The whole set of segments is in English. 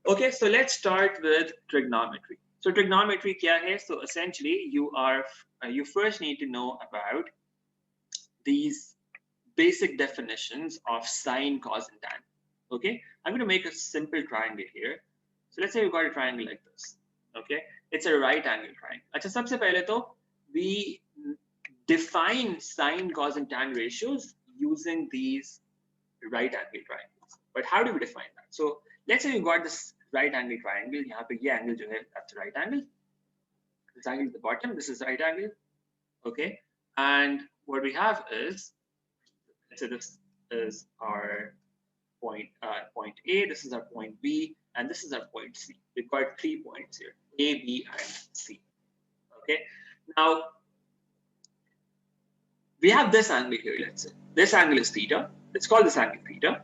Okay, so let's start with trigonometry. So trigonometry kya hai? So essentially you first need to know about these basic definitions of sine, cos, and tan. Okay, I'm going to make a simple triangle here. So let's say you've got a triangle like this. Okay, it's a right angle triangle. अच्छा, सबसे पहले तो we define sine, cos, and tan ratios using these right angle triangles. But how do we define that? So let's say you got this right angle triangle. यहाँ पे ये angle जो है, that's the right angle. This angle at the bottom, this is the right angle. Okay, and what we have is, let's say this is our point A, this is our point B, and this is our point C. We've got 3 points here, A, B, and C. Okay, now we have this angle here, let's say. This angle is theta. Let's call this angle theta.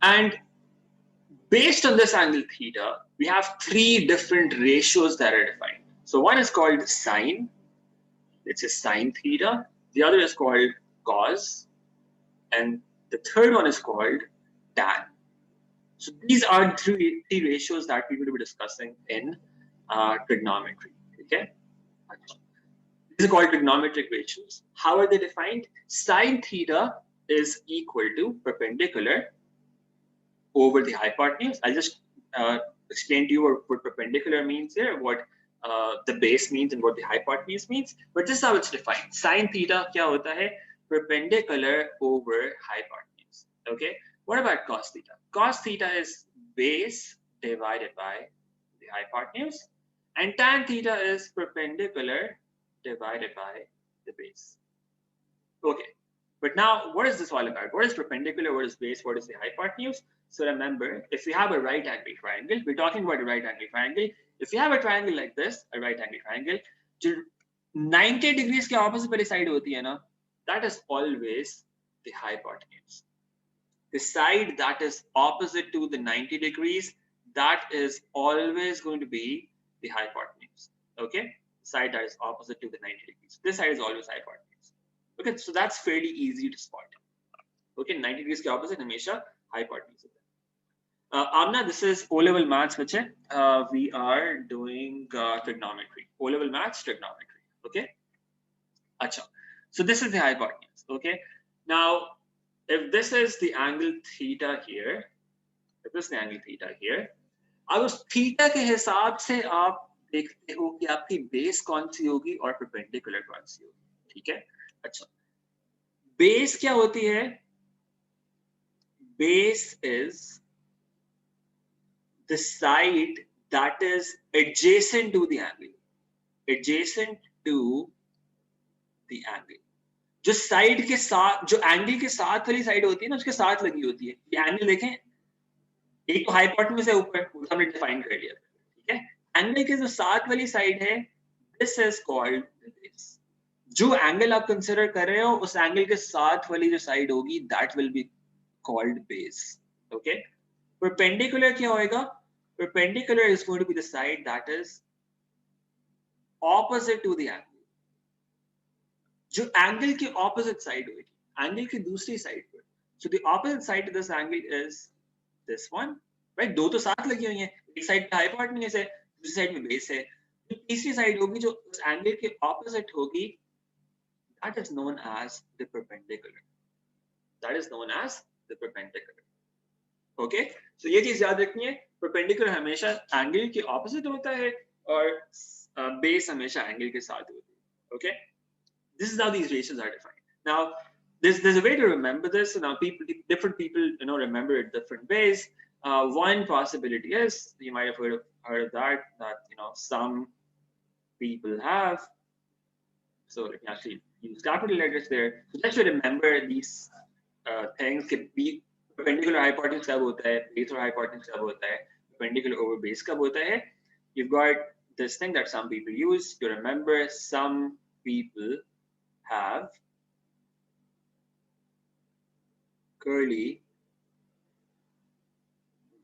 And based on this angle theta, we have 3 different ratios that are defined. So one is called sine, it's a sine theta. The other is called cos, and the third one is called tan. So these are the three ratios that we will be discussing in trigonometry. Okay, these are called trigonometric ratios. How are they defined? Sine theta is equal to perpendicular over the hypotenuse. I'll just explain to you what perpendicular means here, what the base means, and what the hypotenuse means. But this is how it's defined. Sine theta kya hota hai? Perpendicular over hypotenuse. Okay. What about cos theta? Cos theta is base divided by the hypotenuse, and tan theta is perpendicular divided by the base. Okay. But now, what is this all about? What is perpendicular? What is base? What is the hypotenuse? So remember, if we have a right angle triangle, we're talking about a right angle triangle. If you have a triangle like this, a right angle triangle, 90 degrees के opposite वाली side होती है ना, that is always the hypotenuse. The side that is opposite to the 90 degrees, that is always going to be the hypotenuse. Okay, the side that is opposite to the 90 degrees. This side is always hypotenuse. Okay, so that's fairly easy to spot. Okay, 90 degrees के opposite हमेशा hypotenuse. Amna, this is O-level maths, which we are doing trigonometry. O-level maths, trigonometry. Okay. Acha. So this is the hypotenuse. Okay. Now, if this is the angle theta here, if this is the angle theta here, अब उस theta के हिसाब से आप देखते हो कि आपकी base कौन सी होगी और perpendicular कौन सी होगी. ठीक है. अच्छा. Base क्या होती है? Base is the side that is adjacent to the angle. Adjacent to the angle. जो साइड के साथ, जो एंगल के साथ वाली साइड होती है ना, उसके साथ लगी होती है. ये एंगल देखें, एक तो हाइपोटेन्यूज है ऊपर, वो हमने डिफाइन कर लिया. ठीक है. एंगल के जो साथ वाली साइड है, दिस इज कॉल्ड बेस. जो एंगल आप कंसीडर कर रहे हो, उस एंगल के साथ वाली जो साइड होगी, that will be called base. Okay. Perpendicular क्या होएगा? Perpendicular is going to be the side that is opposite to the angle. जो angle की opposite side होगी, angle की दूसरी side पर. So the opposite side to this angle is this one, right? दो तो साथ लगी हुई हैं, एक side पे hypotenuse है, दूसरी side में base है. जो तीसरी side होगी, जो उस angle के opposite होगी, that is known as the perpendicular. That is known as the perpendicular. Okay, so ये चीज याद रखनी है. परपेंडिकुलर हमेशा एंगल के ऑपोजिट होता है और बेस हमेशा एंगल के साथ होती है. Okay, this is how these ratios are defined. Now there's a way to remember this. So now different people remember it different ways. One possibility is, you might have heard of that some people have. So let me actually use capital letters there. So just to remember these things. Can be perpendicular hypotenuse कब होता है, base और hypotenuse कब होता है, perpendicular over base कब होता है. You've got this thing that some people use to remember. Some people have curly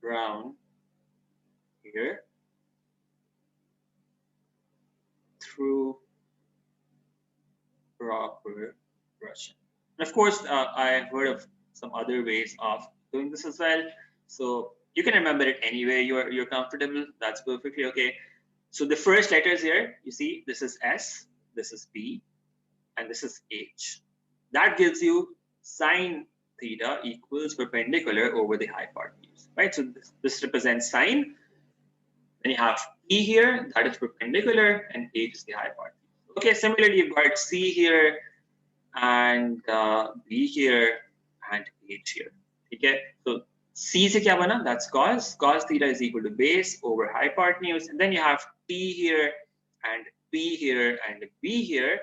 brown hair through proper brushing. And of course, I've heard of some other ways of doing this as well. So You can remember it anyway you're comfortable. That's perfectly okay. So the first letters here, you see, this is S, this is B, and this is H. That gives you sine theta equals perpendicular over the hypotenuse, right? So this represents sine. Then you have P here, that is perpendicular, and H is the hypotenuse. Okay, similarly, you've got C here, and B here, and H here. Okay, so C से क्या बना? That's cos theta is equal to base over hypotenuse, and then you have T here, and P here, and B here.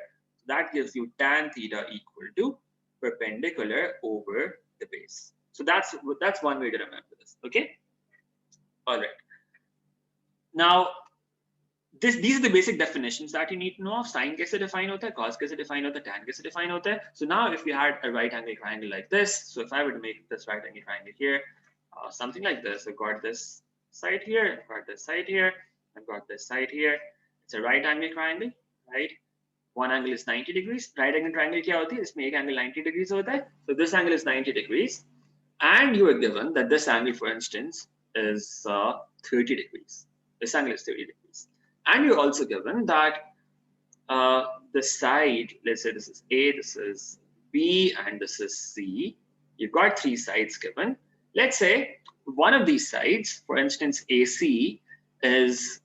That gives you tan theta equal to perpendicular over the base. So that's one way to remember this. Okay, all right. Now these are the basic definitions that you need to know of. Sine कैसे define होता है, cos कैसे define होता है, tan कैसे define होता है. So now if you had a right angle triangle like this, so if I were to make this right angle triangle here, something like this, I've got this side here, I've got this side here, I've got this side here. It's a right angle triangle, right? One angle is 90 degrees. Right angle triangle क्या होती है? इसमें एक angle 90 degrees होता है. So this angle is 90 degrees, and you are given that this angle, for instance, is 30 degrees. This angle is 30 degrees. And you're also given that the side, let's say this is A, this is B, and this is C. You've got three sides given. Let's say one of these sides, for instance, AC, is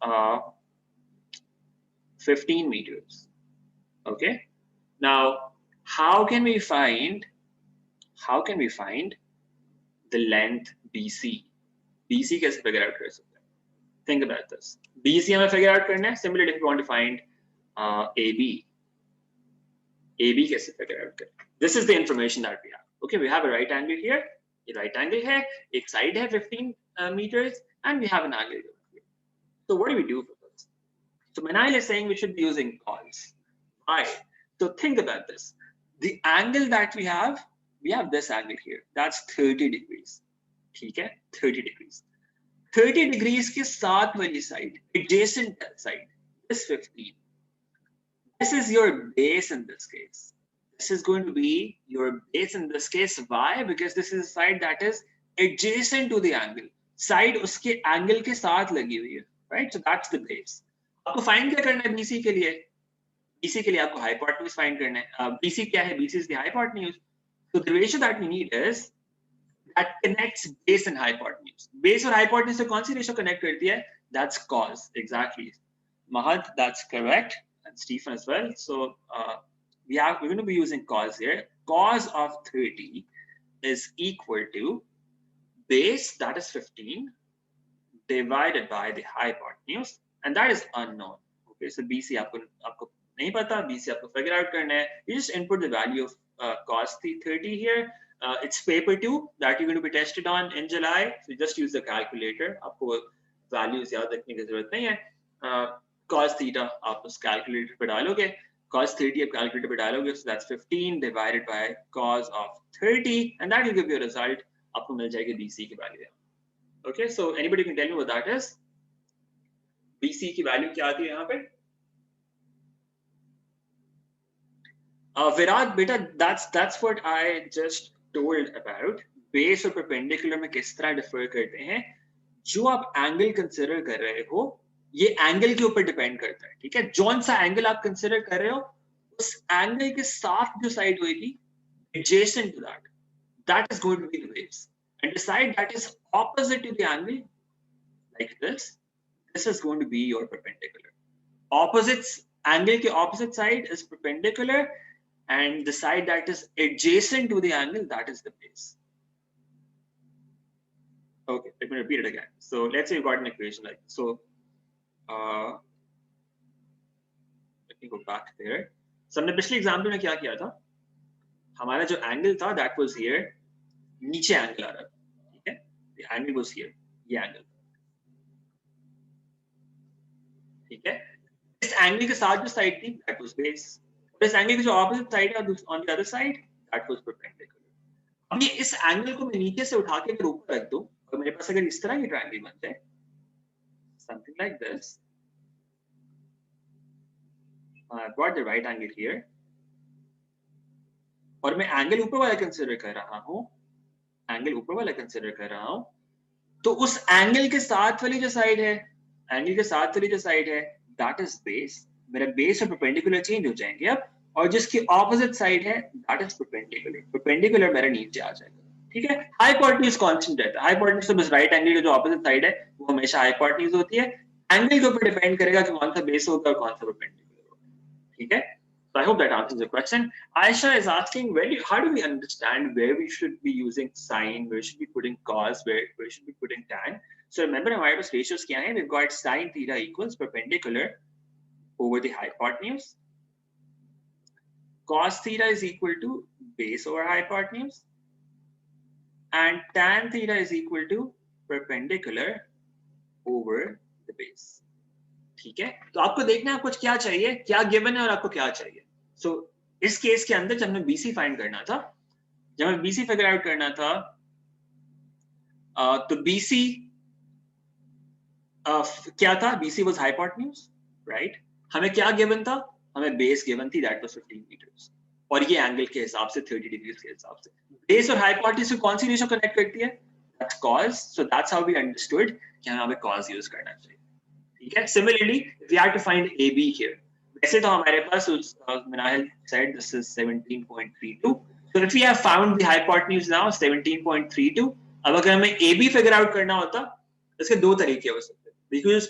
15 meters. Okay. Now, how can we find the length BC? BC कैसे figure out कर सकते हैं? Think about this. BC हमें figure out करना है. Similarly, if you want to find AB कैसे figure out करें? This is the information that we have. Okay, we have a right angle here. ये right angle है. एक side है 15 meters, and we have an angle here. So what do we do for this? So Manil is saying we should be using cos. Why? So think about this. The angle that we have this angle here. That's 30 degrees. ठीक है? 30 degrees. 30 degrees के साथ वाली side, adjacent side, is 15. This is your base in this case. This is going to be your base in this case. Why? Because this is a side that is adjacent to the angle. Side उसके angle के साथ लगी हुई है, right? So that's the base. आपको find क्या करना है BC के लिए? BC के लिए आपको hypotenuse find करना है. BC क्या है? BC is the hypotenuse. So the ratio that we need is that connects base and hypotenuse. Base और hypotenuse से कौन सी ratio connect करती है? That's cos. Exactly. Mahad, that's correct. And Stephen as well. So we're going to be using cos here. Cos of 30 is equal to base, that is 15, divided by the hypotenuse, and that is unknown. Okay, so BC आपको नहीं पता, BC आपको figure out करना है. You just input the value of cos 30 here. It's paper 2 that you're going to be tested on in July. So you just use the calculator. आपको values याद रखने की जरूरत नहीं है. Cos theta आप उस calculator पे डालोगे. Cos 30 आप calculator पे डालोगे. So that's 15 divided by cos of 30, and that will give you a result. आपको मिल जाएगी BC की value. Okay, so anybody can tell me what that is? BC की value क्या आती है यहाँ पे? Virat, beta, that's what I just told about. Base और perpendicular में किस तरह differ करते हैं. जो आप angle consider कर रहे हो, ये angle के ऊपर depend करता है, ठीक है? जौन सा angle आप consider कर रहे हो, उस angle के साथ जो side होगी, adjacent to that is going to be the base. And the side that is opposite to the angle, like this is going to be your perpendicular. Angle के opposite side is perpendicular, and the side that is adjacent to the angle, that is the base. Okay, let me repeat it again. So let's say you've got an equation like this. So let me go back there. So हमने पिछले example में क्या किया था? हमारा जो angle था, that was here. नीचे एंगल आ रहा था, ठीक है? The angle was here. ये एंगल, ठीक है? इस एंगल के साथ जो साइड थी, that was base. इस एंगल की जो ऑपोजिट साइड है, on the other side, that was perpendicular. अब ये इस एंगल को मैं नीचे से उठा के ऊपर रख दूं, और मेरे पास अगर इस तरह की ट्रायंगल बन जाए, something like this. I've got the right angle here. और मैं एंगल ऊपर वाला कंसीडर कर रहा हूं, तो उस एंगल के साथ वाली जो साइड है, एंगल के साथ वाली जो साइड है, दैट इज बेस। मेरा बेस और परपेंडिकुलर चेंज हो जाएंगे अब, और जिसकी ऑपोजिट साइड है दैट इज परपेंडिकुलर। परपेंडिकुलर मेरा नीचे आ जाएगा, ठीक है। हाइपोटेन्यूज कांस्टेंट रहता है। हाइपोटेन्यूज तो बस राइट एंगल की जो ऑपोजिट साइड है वो हमेशा हाइपोटेन्यूज होती है। एंगल के ऊपर डिपेंड करेगा कि कौन सा बेस होगा और कौन सा परपेंडिकुलर होगा, ठीक है। So I hope that answers the question. Aisha is asking, how do we understand where we should be using sine, where should we be putting cos, where should we be putting tan? So remember, हमारे पास ratios क्या हैं? We've got sine theta equals perpendicular over the hypotenuse. Cos theta is equal to base over hypotenuse. And tan theta is equal to perpendicular over the base. ठीक है, तो आपको देखना है आपको क्या चाहिए, क्या गिवन है और आपको क्या चाहिए। सो इस केस के अंदर जब हमें बीसी फाइंड करना था, जब हमें बीसी फिगर आउट करना था, तो बीसी क्या था? BC was hypotenuse, right. हमें क्या गिवन था? हमें बेस गिवन थी, दैट वाज 15 मीटर्स, और ये एंगल के हिसाब से 30 डिग्री के हिसाब से बेस और हाइपोटेन्यूज को कौन सी रेशियो कनेक्ट करती है? That's cos. So that's how we understood कि हमें cos यूज करना चाहिए, ठीक है। Similarly we have to find AB here. वैसे तो हमारे पास Minahil said this is 17.32. So if we have found the hypotenuse now 17.32, अब अगर हमें AB फिगर आउट करना होता, इसके दो तरीके हो सकते हैं।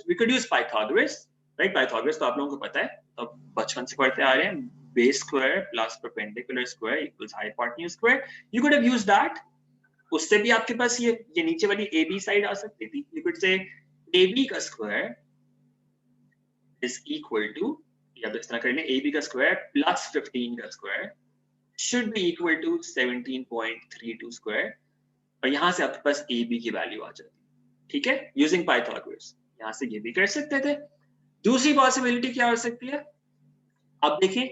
We could use Pythagoras, right? Pythagoras तो आप लोगों को पता है, तो बचपन से पढ़ते आ रहे हैं, base square plus perpendicular square equals hypotenuse square. You could have used that. उससे भी आपके पास ये नीचे वाली AB साइड आ सकती थी। You could say AB का square is equal to, या तो इस तरह कर लें, AB का स्क्वायर प्लस 15 का square should be equal to 17.32 square, और यहां से आपके पास AB की वैल्यू आ जाती, ठीक है, यूजिंग पाइथागोरस। यहां से ये भी कर सकते थे। दूसरी पॉसिबिलिटी क्या हो सकती है? अब देखिए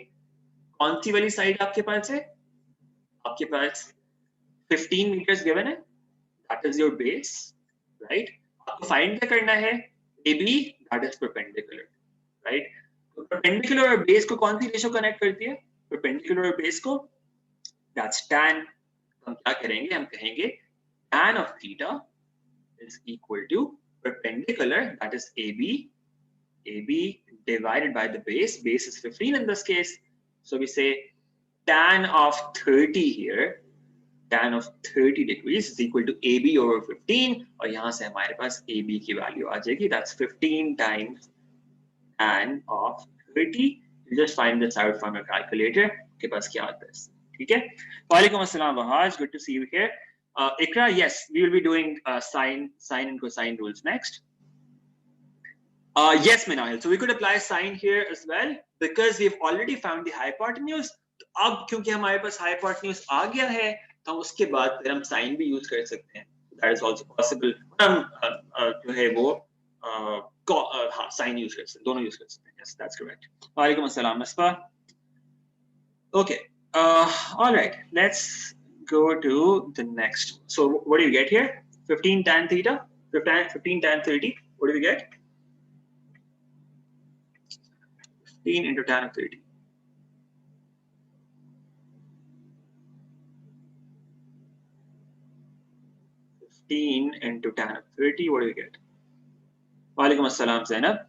कौन सी वाली साइड आपके पास है? आपके पास 15 मीटर्स गिवन है, that is your base, right. आपको फाइंड क्या करना है? AB, that is perpendicular, right. तो परपेंडिकुलर और बेस को कौन सी रेशियो कनेक्ट करती है? परपेंडिकुलर और बेस को, दैट्स tan। हम क्या करेंगे? हम कहेंगे tan of theta is equal to perpendicular, that is AB divided by the base. Base is 15 in this case, so we say tan of 30 here, tan of 30 degrees is equal to AB over 15, और यहां से हमारे पास AB की value आ जाएगी, that's 15 times tan of 30. You just find this out from your calculator. के पास क्या आता है, ठीक है। वालेकुम अस्सलाम Wahaj, good to see you here. Ikra, yes, we will be doing sine and cosine rules next. Yes, Minahil. So we could apply sine here as well because we've already found the hypotenuse. अब क्योंकि हमारे पास hypotenuse आ गया है, तो हम उसके बाद फिर हम sine भी use कर सकते हैं. That is also possible. हम जो है वो हाँ sine use कर सकते हैं, दोनों use कर सकते हैं. Yes, that's correct. वालेकुम अस्सलाम Asfa. Okay. All right. Let's go to the next. So what do you get here? 15 tan theta, 15 tan 30. What do we get? 15 into tan of 30. 15 into tan of 30. What do we get? Walaikum assalam, Zainab.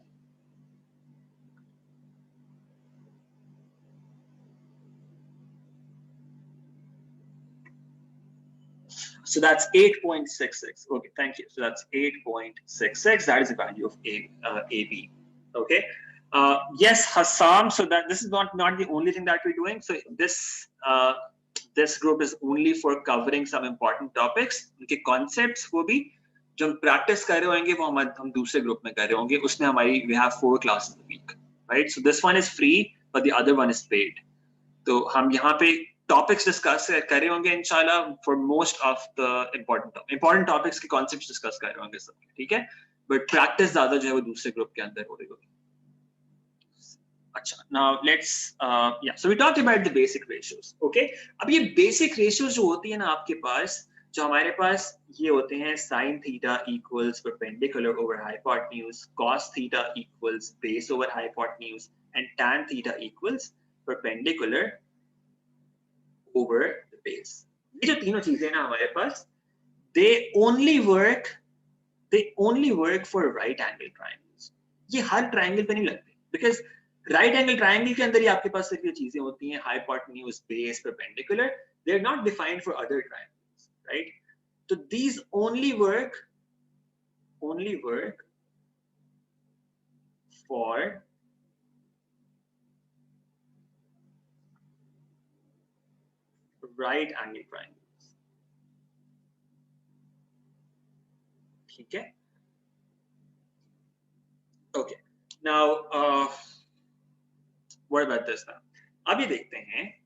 So that's 8.66. Okay, thank you. So that's 8.66. That is the value of AB. Okay. Yes, Hassam. So that this is not the only thing that we're doing. So this group is only for covering some important topics. उनके concepts वो भी जो हम practice कर रहे होंगे वो हम दूसरे group में कर रहे होंगे. उसमें हमारी we have 4 classes a week, right? So this one is free, but the other one is paid. तो हम यहाँ पे टॉपिक्स डिस्कस कर रहे होंगे इंशाल्लाह for most of the important topics के कॉन्सेप्ट्स डिस्कस कर रहे होंगे सब, ठीक है। बट प्रैक्टिस ज्यादा जो है वो दूसरे ग्रुप के अंदर हो रही होगी। अच्छा, नाउ लेट्स या so we talked about the basic ratios. Okay, अब ये बेसिक रेशियोज जो होती है ना आपके पास, जो हमारे पास ये होते हैं sin theta equals perpendicular over hypotenuse, cos theta equals base over hypotenuse, and tan theta equals perpendicular over the base. ये जो तीनों चीजें ना हमारे पास, they only work they only work for right angle triangles. ये हर triangle पे नहीं लगते, because right angle triangle के अंदर ही आपके पास सिर्फ ये चीजें होती हैं, hypotenuse, base, perpendicular. They're not defined for other triangles, right? So these only work for right angle triangles. ठीक है? Okay. Now, what about this now? अभी देखते हैं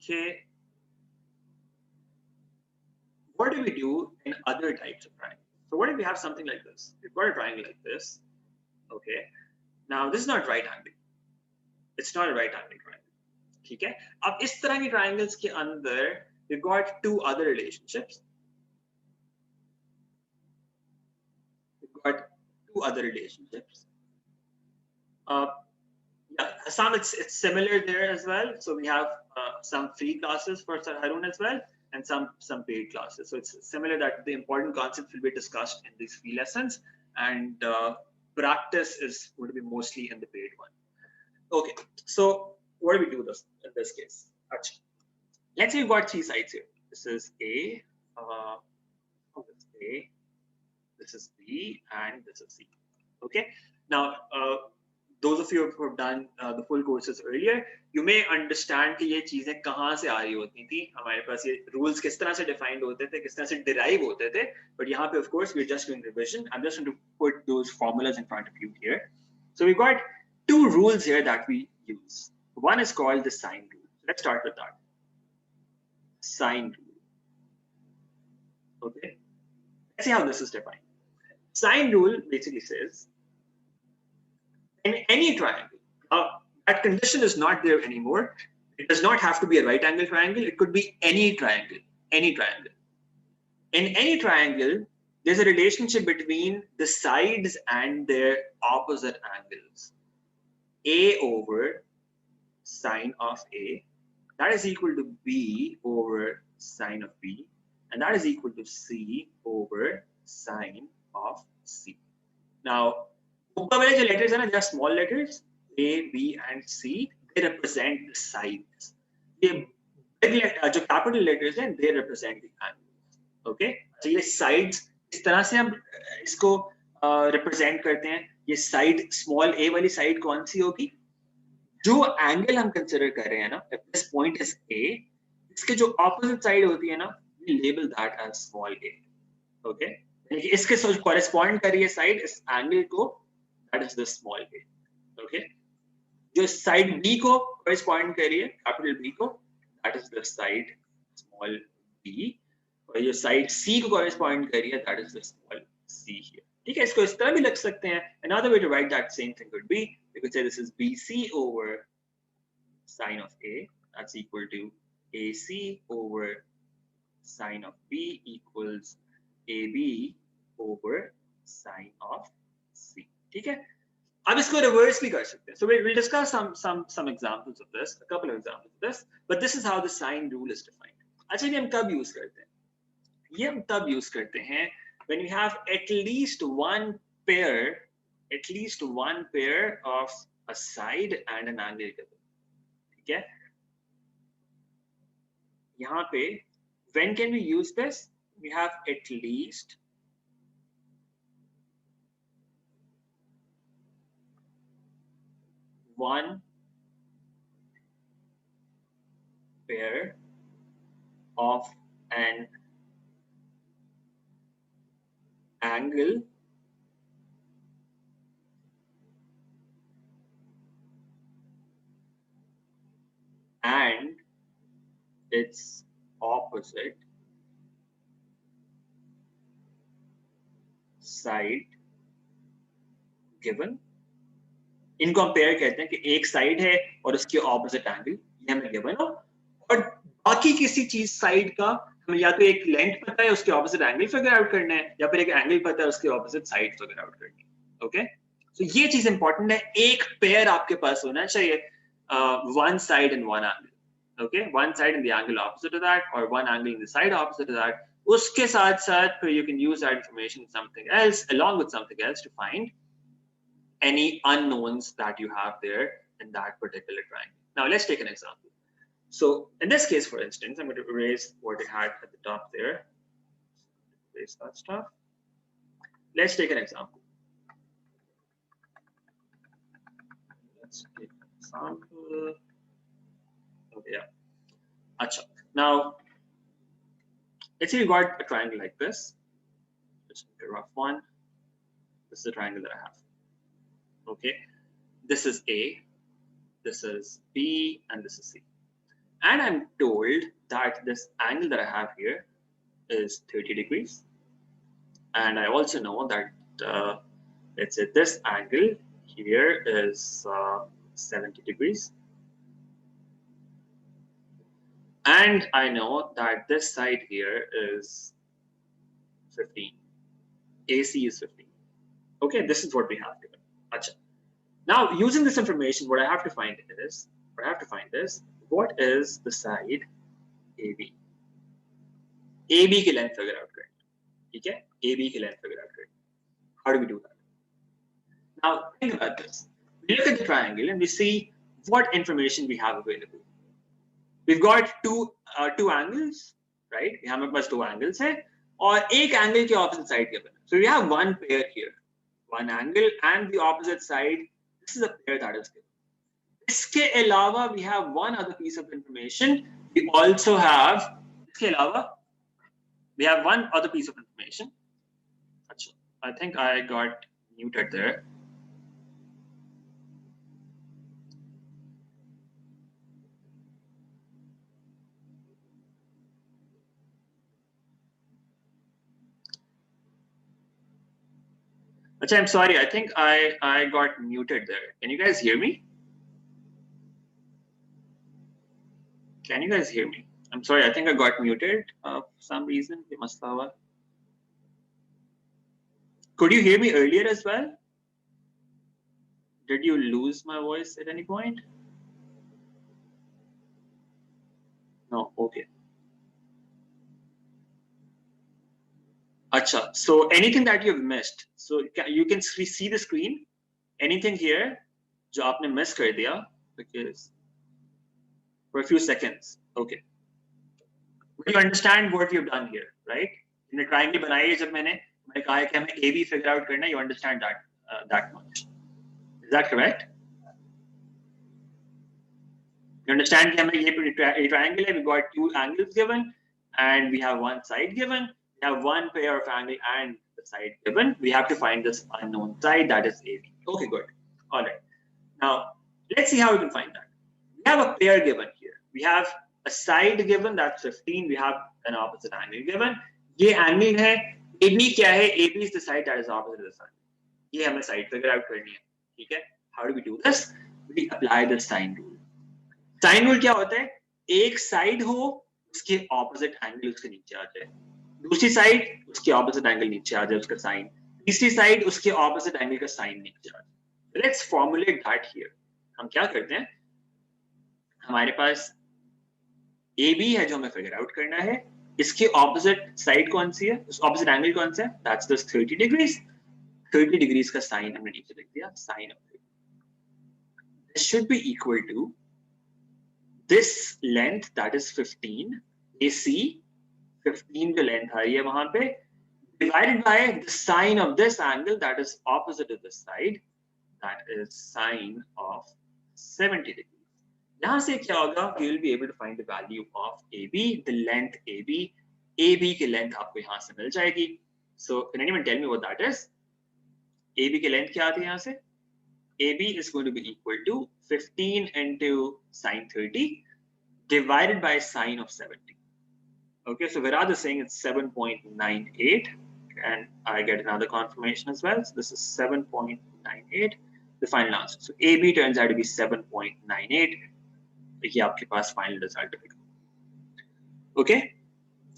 कि what do we do in other types of triangles? So what if we have something like this? We've got a triangle like this. Okay. Now this is not right angle. It's not a right angle triangle. ठीक है? अब इस तरह के triangles के अंदर we've got two other relationships. We've got two other relationships. Yeah, some it's similar there as well. So we have some free classes for Sir Harun as well, and some paid classes. So it's similar that the important concepts will be discussed in these free lessons, and practice is going to be mostly in the paid one. Okay, so what do we do this in this case? Actually, let's say we've got three sides here. This is A, this is B, and this is C. Okay, now those of you who have done the full courses earlier, you may understand कि ये चीजें कहाँ से आ रही होती थी, हमारे पास ये rules किस तरह से defined होते थे, किस तरह से derive होते थे. But यहाँ पे of course we're just doing revision. I'm just going to put those formulas in front of you here. So we've got two rules here that we use. One is called the sine rule. Let's start with that. Sine rule. Okay. Let's see how this is defined. Sine rule basically says in any triangle, that condition is not there anymore. It does not have to be a right angle triangle. It could be any triangle, any triangle. In any triangle, there's a relationship between the sides and their opposite angles. A over sine of A, that is equal to B over sine of B, and that is equal to C over sine of C. Now, ऊपर वाले जो letters हैं ना, they are small letters, A, B, and C. They represent the sides. ये big letter, जो capital letters हैं, they represent the angles. Okay? So ये sides इस तरह से हम इसको represent करते हैं. ये side small a वाली side कौन सी होगी? जो angle हम consider कर रहे हैं ना, if this point is A, इसके जो opposite side होती है ना, we label that as small a. Okay? इसके साथ correspond कर रही है side इस angle को, that is the small a. Okay? जो side B को correspond कर रही है capital B को, that is the side small b, और जो side C को correspond कर रही है, that is the small c here. ठीक है, इसको इस तरह भी लिख सकते हैं. Another way to write that same thing could be, you could say this is BC over sine of A, that's equal to AC over sine of B equals AB over sine of C. ठीक है, अब इसको reverse भी कर सकते हैं. So we'll discuss some examples of this, a couple of examples of this, but this is how the sine rule is defined. अच्छा, ये हम कब use करते हैं? ये हम तब use करते हैं when we have at least one pair of a side and an angle given. ठीक है? यहाँ पे when can we use this? We have at least one pair of an angle and its opposite side given. इनको हम pair कहते हैं कि एक साइड है और उसके ऑपोजिट एंगल, ये हमें गिवन हो, और बाकी किसी चीज साइड का हमें या तो एक लेंथ पता है, उसके ऑपोजिट एंगल फिगर आउट करना है, या फिर एक एंगल पता है, उसके ऑपोजिट साइड फिगर आउट करनी है. ओके, सो ये चीज इंपॉर्टेंट है. एक पेयर आपके पास होना चाहिए, one side and one angle. Okay, one side in the angle opposite to that, or one angle in the side opposite to that, उसके साथ साथ फिर you can use that information something else along with something else to find any unknowns that you have there in that particular triangle. Now let's take an example. So in this case, for instance, I'm going to erase what it had at the top there. Erase that stuff. Let's take an example. Let's take an example. Okay, yeah. Acha. Now, let's say you got a triangle like this. Just a rough one. This is the triangle that I have. Okay. This is A, this is B, and this is C. And I'm told that this angle that I have here is 30 degrees. And I also know that, let's say this angle here is 70 degrees. And I know that this side here is 15. AC is 15. Okay, this is what we have given. Achha. Now, using this information, what I have to find is, what is the side AB? AB की length figure out करें, ठीक है? AB की length figure out करें. How do we do that? Now, think about this. We look at the triangle and we see what information we have available. We've got two angles, right? हमारे पास two angles हैं, और एक angle के opposite side given. So we have one pair here, one angle and the opposite side. This is a pair that is given. इसके अलावा we have one other piece of information. We also have इसके अलावा we have one other piece of information. I think I got muted there. Achha, I'm sorry. I think I got muted there. Can you guys hear me? Can you guys hear me? I'm sorry. I think I got muted for some reason. Could you hear me earlier as well? Did you lose my voice at any point? No. Okay. Acha. So anything that you've missed, so you can see the screen. Anything here, जो आपने miss कर दिया, because for a few seconds. Okay. You understand what we've done here, right? In the triangle बनाई है जब मैंने कहा कि हमें AB figure out करना, you understand that much. Is that correct? You understand कि हमें ये triangle है, we got two angles given, and we have one side given. We have one pair of angle and the side given. We have to find this unknown side, that is AB. Okay, good. All right. Now, let's see how we can find that. We have a pair given here. We have a side given, that's 15. We have an opposite angle given. ये angle है. AB क्या है? AB is the side that is opposite of the side. ये हमें side figure out करनी है. ठीक है? How do we do this? We apply the sine rule. Sine rule क्या होता है? एक side हो, उसके opposite angle उसके नीचे आ जाए. दूसरी साइड उसके ऑपोजिट एंगल नीचे आ जाए उसका साइन, तीसरी साइड उसके ऑपोजिट एंगल का साइन नीचे आ जाए. Let's formulate that here. हम क्या करते हैं, हमारे पास AB है जो हमें फिगर आउट करना है, इसके ऑपोजिट साइड कौन सी है, ऑपोजिट एंगल कौन सा है, दैट्स दिस 30 डिग्रीज. 30 डिग्रीज का साइन हमने नीचे लिख दिया, sine of 30. This should be equal to this length that is 15 AC, 15 जो लेंथ आ रही है वहां पे, divided by the sine of this angle that is opposite of this side, that is sine of 70 degrees. यहाँ से क्या होगा, we will be able to find the value of AB, the length AB. AB की length आपको यहाँ से मिल जाएगी. So can anyone tell me what that is? AB की लेंथ क्या आती है यहाँ से? AB is going to be equal to 15 into sine 30 divided by sine of 70. Okay, so Viraj is saying it's 7.98, and I get another confirmation as well. So this is 7.98, the final answer. So AB turns out to be 7.98. देखिए आपके पास final result है. Okay,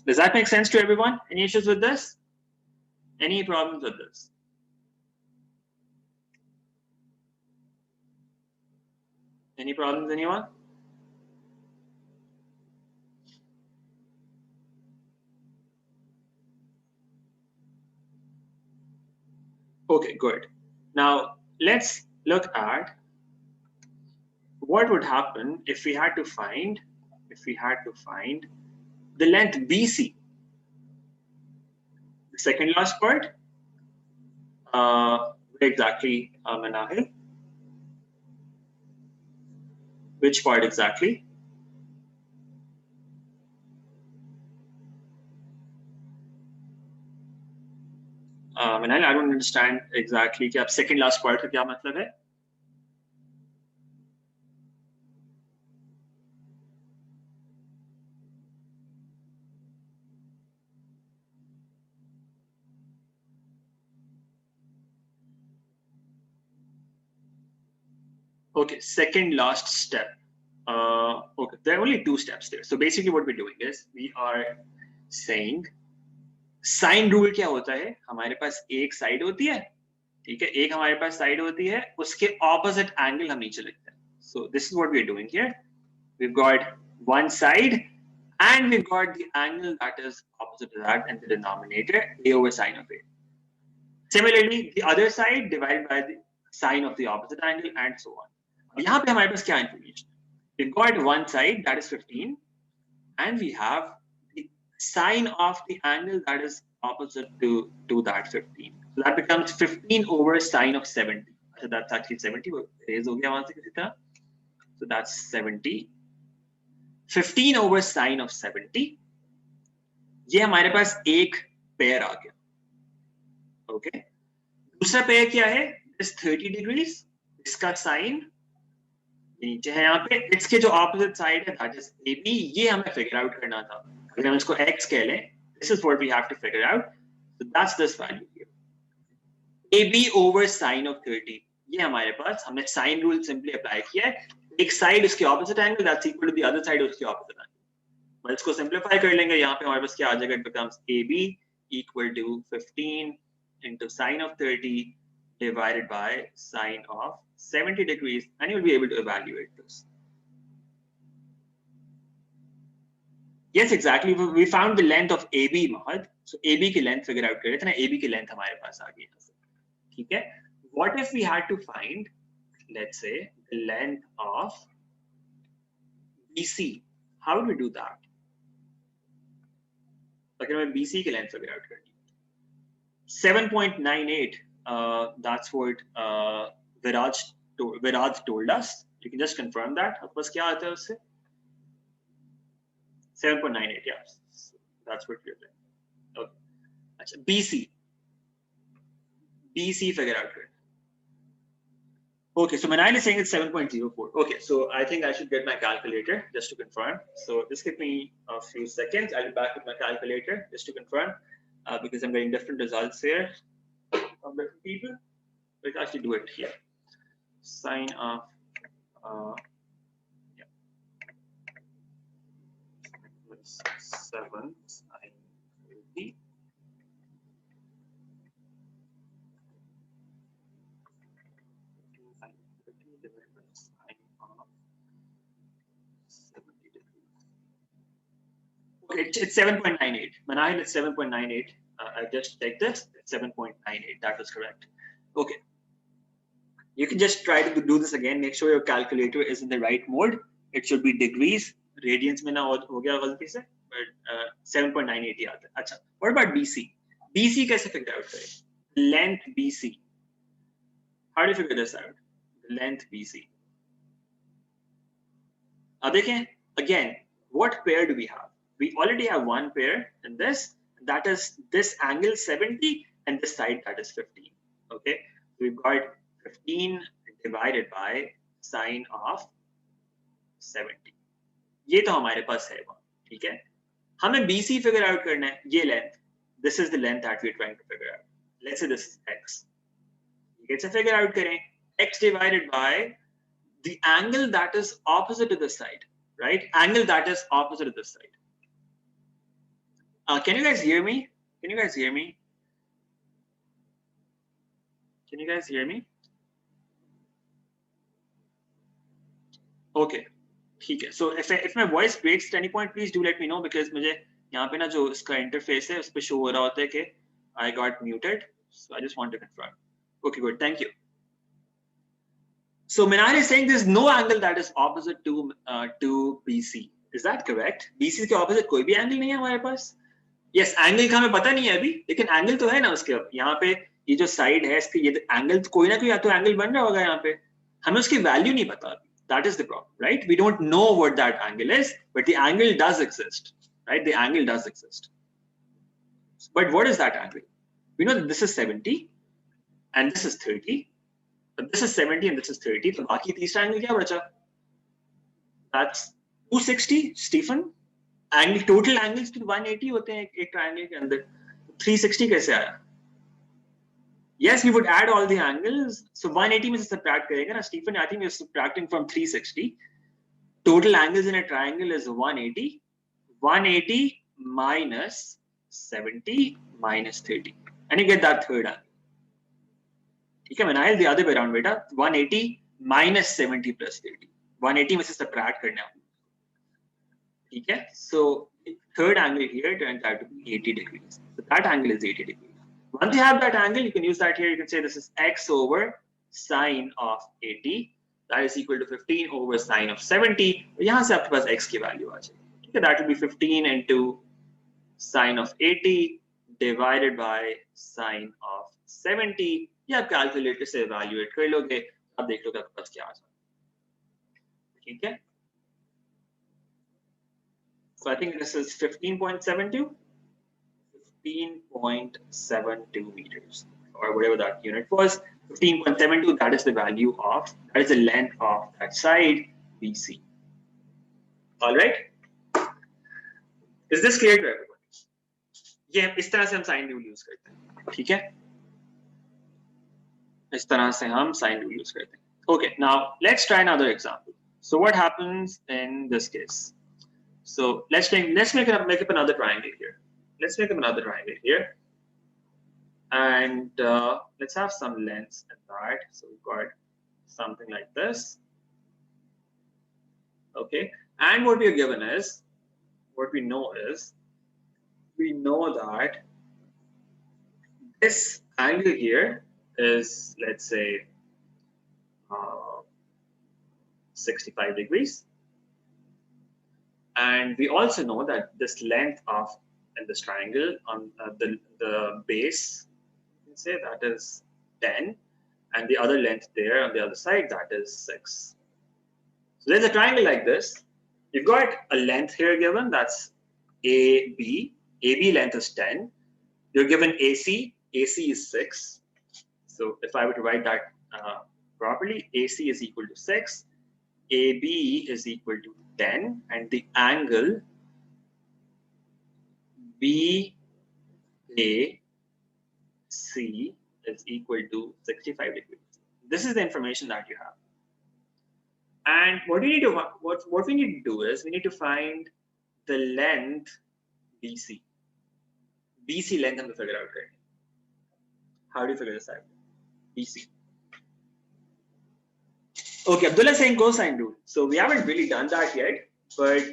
does that make sense to everyone? Any issues with this? Any problems with this? Any problems, anyone? Okay, good. Now let's look at what would happen if we had to find the length BC. The second last part. Where exactly, Manahil? Which part exactly? Manahil, I don't understand exactly. कि आप second last part का क्या मतलब है? Okay, second last step. Okay, there are only two steps there. So basically what we're doing is we are saying sine rule क्या होता है, हमारे पास एक साइड होती है, ठीक है, एक हमारे पास साइड होती है, उसके ऑपोजिट एंगल हम नीचे लिखते हैं. So this is what we are doing here. We've got one side and we've got the angle that is opposite to that and the denominator a over sine of a. Similarly, the other side divided by the sine of the opposite angle and so on. यहाँ पे हमारे पास क्या information? We've got one side that is 15 and we have the sine of the angle that is opposite to that 15. So that becomes 15 over sine of 70. So that's actually 70. Raise हो गया वहां से किसी तरह. So that's 70. 15 over sine of 70. ये हमारे पास एक pair आ गया. ओके, दूसरा पेयर क्या है? इस 30 डिग्रीज, इसका साइन नीचे है यहाँ पे, इसके जो ऑपोजिट साइड है दैट इज AB. ये हमें फिगर आउट करना था. अगर हम इसको x कह लें, this is what we have to figure out. So that's this value here, AB over sine of 30. ये हमारे पास, हमने साइन रूल सिंपली अप्लाई किया है. एक साइड उसके opposite angle that's equal to the other side उसके ऑपोजिट एंगल. बट इसको simplify कर लेंगे. यहाँ पे हमारे पास क्या आ जाएगा? It becomes AB equal to 15 into sine of 30 divided by sine of 70 degrees, and you'll be able to evaluate this. Yes, exactly. We found the length of AB, Mahad. So AB की length figure out कर रहे थे ना. AB की length हमारे पास आ गई है. ठीक है. What if we had to find, let's say, the length of BC? How do we do that? अगर हमें BC की length figure out करनी, 7.98. That's what Viraj told us. You can just confirm that. आपके पास क्या आता है उससे? 7.98. Yeah, so that's what we're doing. Okay. अच्छा, BC figure out करना. Okay, so Manil is saying it's 7.04. Okay, so I think I should get my calculator just to confirm. So just give me a few seconds. I'll be back with my calculator just to confirm, because I'm getting different results here from different people. Let's actually do it here. Sine of yeah, 7 sine 30. Okay, it's 7.98. Manahil, it's 7.98. I just checked this. It's 7.98. That was correct. Okay. You can just try to do this again. Make sure your calculator is in the right mode. It should be degrees. Radians में ना हो गया गलती से. But 7.98 आता है. अच्छा. What about BC? BC कैसे figure out करें? Length BC. How do you figure this out? Length BC. अब देखें. Again, what pair do we have? We already have one pair in this, that is this angle 70 and this side that is 15. Okay, so we've got 15 divided by sine of 70. ये तो हमारे पास है वहाँ, ठीक है. हमें BC figure out करना है. ये length, this is the length that we're trying to figure out. Let's say this is x. कैसे figure out करें? X divided by the angle that is opposite to this side, right? Angle that is opposite to this side. Can you guys hear me? Can you guys hear me? Can you guys hear me? Okay, ठीक है. So if my voice breaks at any point, please do let me know, because मुझे यहाँ पे ना जो इसका interface है उस पे show हो रहा होता है कि I got muted. So I just want to confirm. Okay, good. Thank you. So Minar is saying there's no angle that is opposite to BC. Is that correct? BC के opposite कोई भी angle नहीं है हमारे पास. Yes, angle का हमें पता नहीं है अभी, लेकिन angle तो है ना उसके. यहाँ पे ये जो side है इसके ये angle कोई ना कोई या तो angle बन रहा होगा यहाँ पे. हमें उसकी value नहीं पता अभी. That is the problem, right? We don't know what that angle is, but the angle does exist, right? The angle does exist. But what is that angle? We know that this is 70 and this is 30. But this is 70 and this is 30. तो बाकी तीसरा angle क्या बचा? That's 260, Stephen. Angle total angles तो 180 होते हैं एक triangle के अंदर. 360 कैसे आया? Yes, we would add all the angles. So 180 में से subtract करेंगे ना, Stephen. I think we're subtracting from 360. Total angles in a triangle is 180. 180 minus 70 minus 30, and you get that third angle. ठीक है, मैंने the other way around बेटा. 180 minus 70 plus 30. 180 में से subtract करना है. ठीक है, so third angle here turns out to be 80 degrees. So that angle is 80 degrees. Once you have that angle, you can use that here. You can say this is x over sine of 80. That is equal to 15 over sine of 70. यहाँ से आपके पास x की value आ जाएगी. ठीक है, that will be 15 into sine of 80 divided by sine of 70. या आप calculator से evaluate कर लोगे. अब देख लो आपके पास क्या आ जाएगा. ठीक है. So I think this is 15.72. 15.72 meters, or whatever that unit was. 15.72, that is the value of, that is the length of that side BC. All right. Is this clear to everyone? ये इस तरह से हम sine rule use करते हैं. ठीक है, इस तरह से हम साइन रूल यूज करते हैं. Okay, now let's try another example. So what happens in this case? So let's make up another triangle here. Let's make up another triangle here, and let's have some lengths in that. So we've got something like this. Okay, and what we are given is, what we know is, we know that this angle here is, let's say, 65 degrees. And we also know that this length of this triangle on the base, you can say that is 10, and the other length there on the other side, that is 6. So there's a triangle like this. You've got a length here given, that's AB. AB length is 10. You're given AC. AC is 6. So if I were to write that properly, AC is equal to 6. AB is equal to 10, and the angle BAC is equal to 65 degrees. This is the information that you have. And what we need to do is we need to find the length BC. BC length हम figure out करेंगे. How do you figure this out? BC. Okay, Abdullah saying cosine rule. So we haven't really done that yet, but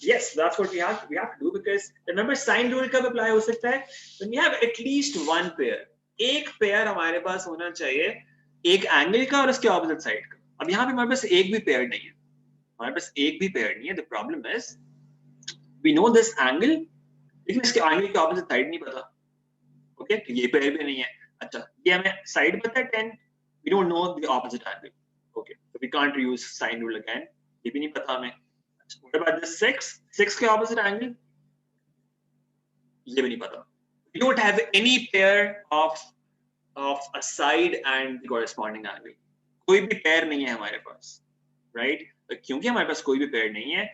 yes, that's what we have to do, because remember sine rule कब apply हो सकता है? When we have at least one pair. एक pair हमारे पास होना चाहिए एक angle का और उसके opposite side का. अब यहाँ पे हमारे पास एक भी pair नहीं है. हमारे पास एक भी pair नहीं है. The problem is we know this angle, लेकिन इसके angle के opposite side नहीं पता. Okay, तो ये pair भी नहीं है. अच्छा, ये हमें side पता है 10. We don't know the opposite angle. Okay, so we can't use sine rule again. ये भी नहीं पता हमें. What about this 6? 6 के opposite angle? ये भी नहीं पता. We don't have any pair of a side and the corresponding angle. कोई भी pair नहीं है हमारे पास, right? But क्योंकि हमारे पास कोई भी pair नहीं है,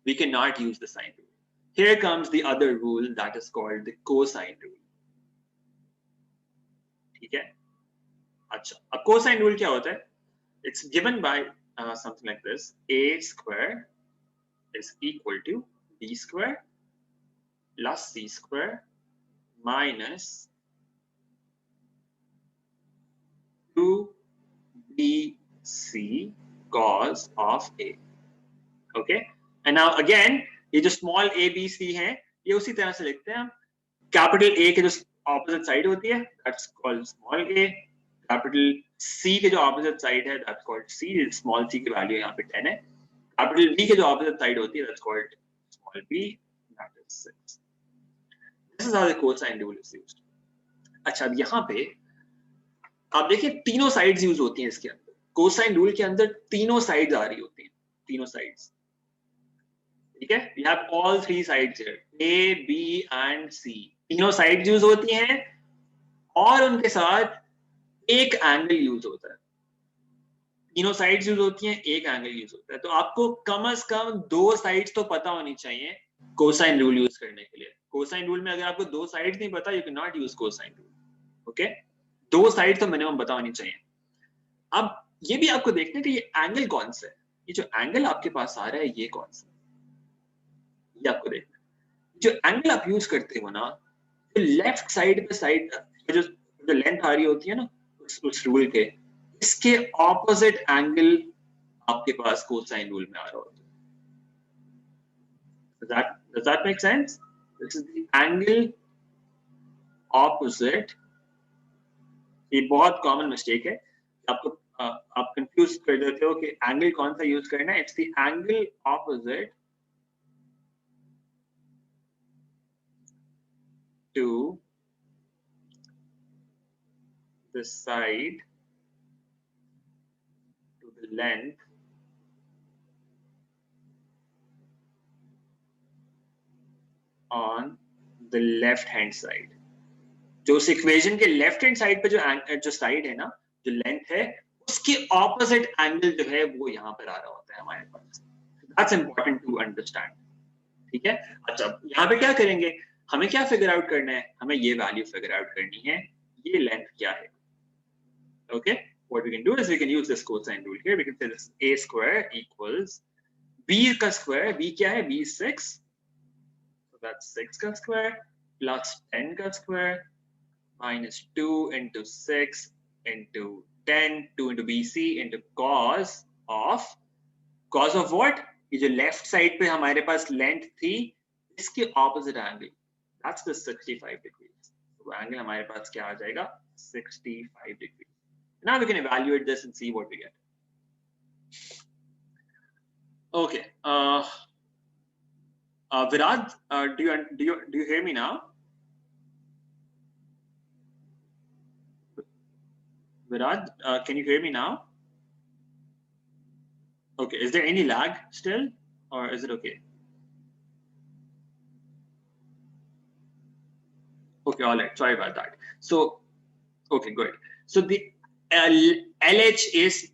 we cannot use the sine rule. Here comes the other rule that is called the cosine rule. ठीक है? अच्छा, अब cosine rule क्या होता है? It's given by something like this. A square is equal to B square plus C square minus 2BC cos of A. Okay? And now again, ये जो small a, b, c है, ये उसी तरह से लिखते हैं हम. Capital A के जो opposite side होती है, that's called small a. Capital C के जो ऑपोजिट साइड है that's called C, small c की वैल्यू यहाँ पे 10 है. कैपिटल B के जो ऑपोजिट साइड होती है that's called small b, that is 6. This is how the cosine rule is used. अच्छा, अब यहाँ पे आप देखिए तीनों साइड्स यूज होती हैं इसके अंदर. कोसाइन रूल के अंदर तीनों साइड्स आ रही होती हैं, तीनों साइड्स. ठीक है, we have all three sides here, A, B and C. तीनों साइड्स यूज होती हैं और उनके साथ एक एंगल यूज होता है. तीनों साइड्स यूज होती हैं, एक एंगल यूज होता है. तो आपको कम से कम दो साइड्स तो पता होनी चाहिए कोसाइन रूल यूज करने के लिए. कोसाइन रूल में अगर आपको दो साइड्स नहीं पता, you can not use cosine rule. Okay, दो साइड तो मिनिमम पता होनी चाहिए. अब ये भी आपको देखना है कि ये एंगल कौन सा है. ये जो एंगल आपके पास आ रहा है ये कौन सा है, ये आपको देखना है. जो एंगल आप यूज करते हो ना, तो लेफ्ट साइड पे साइड जो जो लेंथ आ रही होती है ना उस रूल के, इसके ऑपोजिट एंगल आपके पास कोसाइन रूल में आ रहा होता है. Does that make sense? This is the angle opposite. ये बहुत कॉमन मिस्टेक है, आपको आप कंफ्यूज कर देते हो कि एंगल कौन सा यूज करना है. It's the angle opposite to the side, to the length on the left hand side. जो उस इक्वेशन के लेफ्ट हैंड साइड पे जो साइड है ना, जो लेंथ है, उसके ऑपोजिट एंगल जो है वो यहाँ पर आ रहा होता है हमारे पास. That's important to understand. ठीक है. अच्छा, यहाँ पे क्या करेंगे, हमें क्या फिगर आउट करना है, हमें ये वैल्यू फिगर आउट करनी है, ये लेंथ क्या है. Okay, what we can do is we can use this cosine rule here. We can say this a square equals b का square. b क्या है, b is 6, so that's 6 का square plus 10 का square minus 2 into 6 into 10, 2 into bc into cos of what, ये जो left side पे हमारे पास length थी, इसके opposite angle, that's the 65 degrees. तो angle हमारे पास क्या आ जाएगा, 65 degrees. Now we can evaluate this and see what we get. Okay, Viraj, do you hear me now? Viraj, can you hear me now? Okay, is there any lag still, or is it okay? Okay, all right. Sorry about that. So, okay, good. So the LHS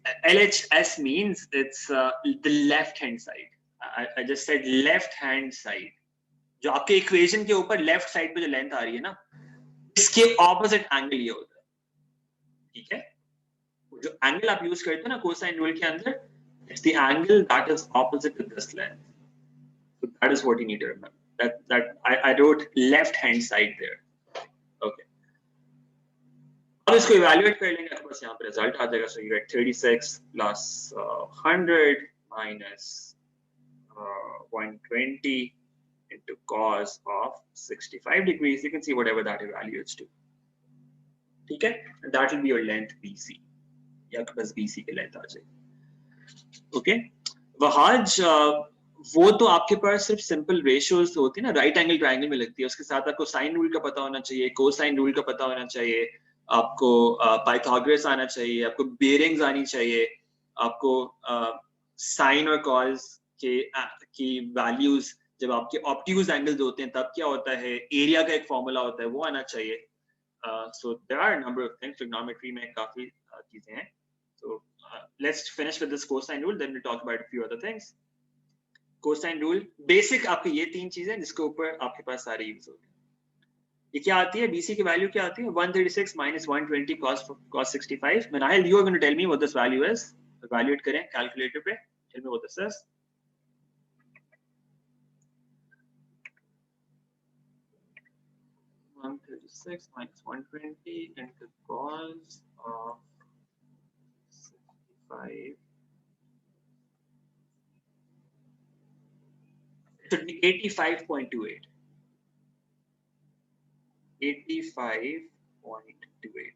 means it's the left hand side. I just said left hand side. जो आपके equation के ऊपर left side पे जो length आ रही है ना, इसके ऑपोजिट एंगल ये होता है. ठीक है, जो एंगल आप यूज करते हो ना कोसाइन रूल के अंदर, it's the angle that is opposite to this length. So that is what you need to remember. That I wrote left hand side there. Okay. अब इसको इवैल्यूएट कर लेंगे, बस यहाँ पे रिजल्ट आ जाएगा. So you get 36 plus 100 minus 120 into cos of 65 degrees. You can see whatever that evaluates to. ठीक है, that will be your length BC. या बस BC की लेंथ आ जाएगी. ओके, वहाज वो तो आपके पास सिर्फ सिंपल रेशियोज होती है ना, राइट एंगल ट्रायंगल में लगती है. उसके साथ आपको साइन रूल का पता होना चाहिए, कोसाइन रूल का पता होना चाहिए, आपको पाइथागोरस आना चाहिए, आपको बेयरिंग्स आनी चाहिए, आपको साइन और कॉस की वैल्यूज जब आपके ऑब्ट्यूज एंगल्स होते हैं तब क्या होता है, एरिया का एक फॉर्मूला होता है वो आना चाहिए. So there are a number of things. Trigonometry में काफी चीजें हैं. So let's finish with this cosine rule, then we'll talk about a few other things. Cosine rule basic आपकी ये तीन चीजें जिसके ऊपर आपके पास सारे यूज होते हैं. ये क्या आती है, BC की वैल्यू क्या आती है, 136 minus 120 cos 65. Manahil, you are going to tell me what this value is. Evaluate करें calculator पे. Tell me what this is. (136 minus 120 into cos of 65). It should be 85.28. 85.28.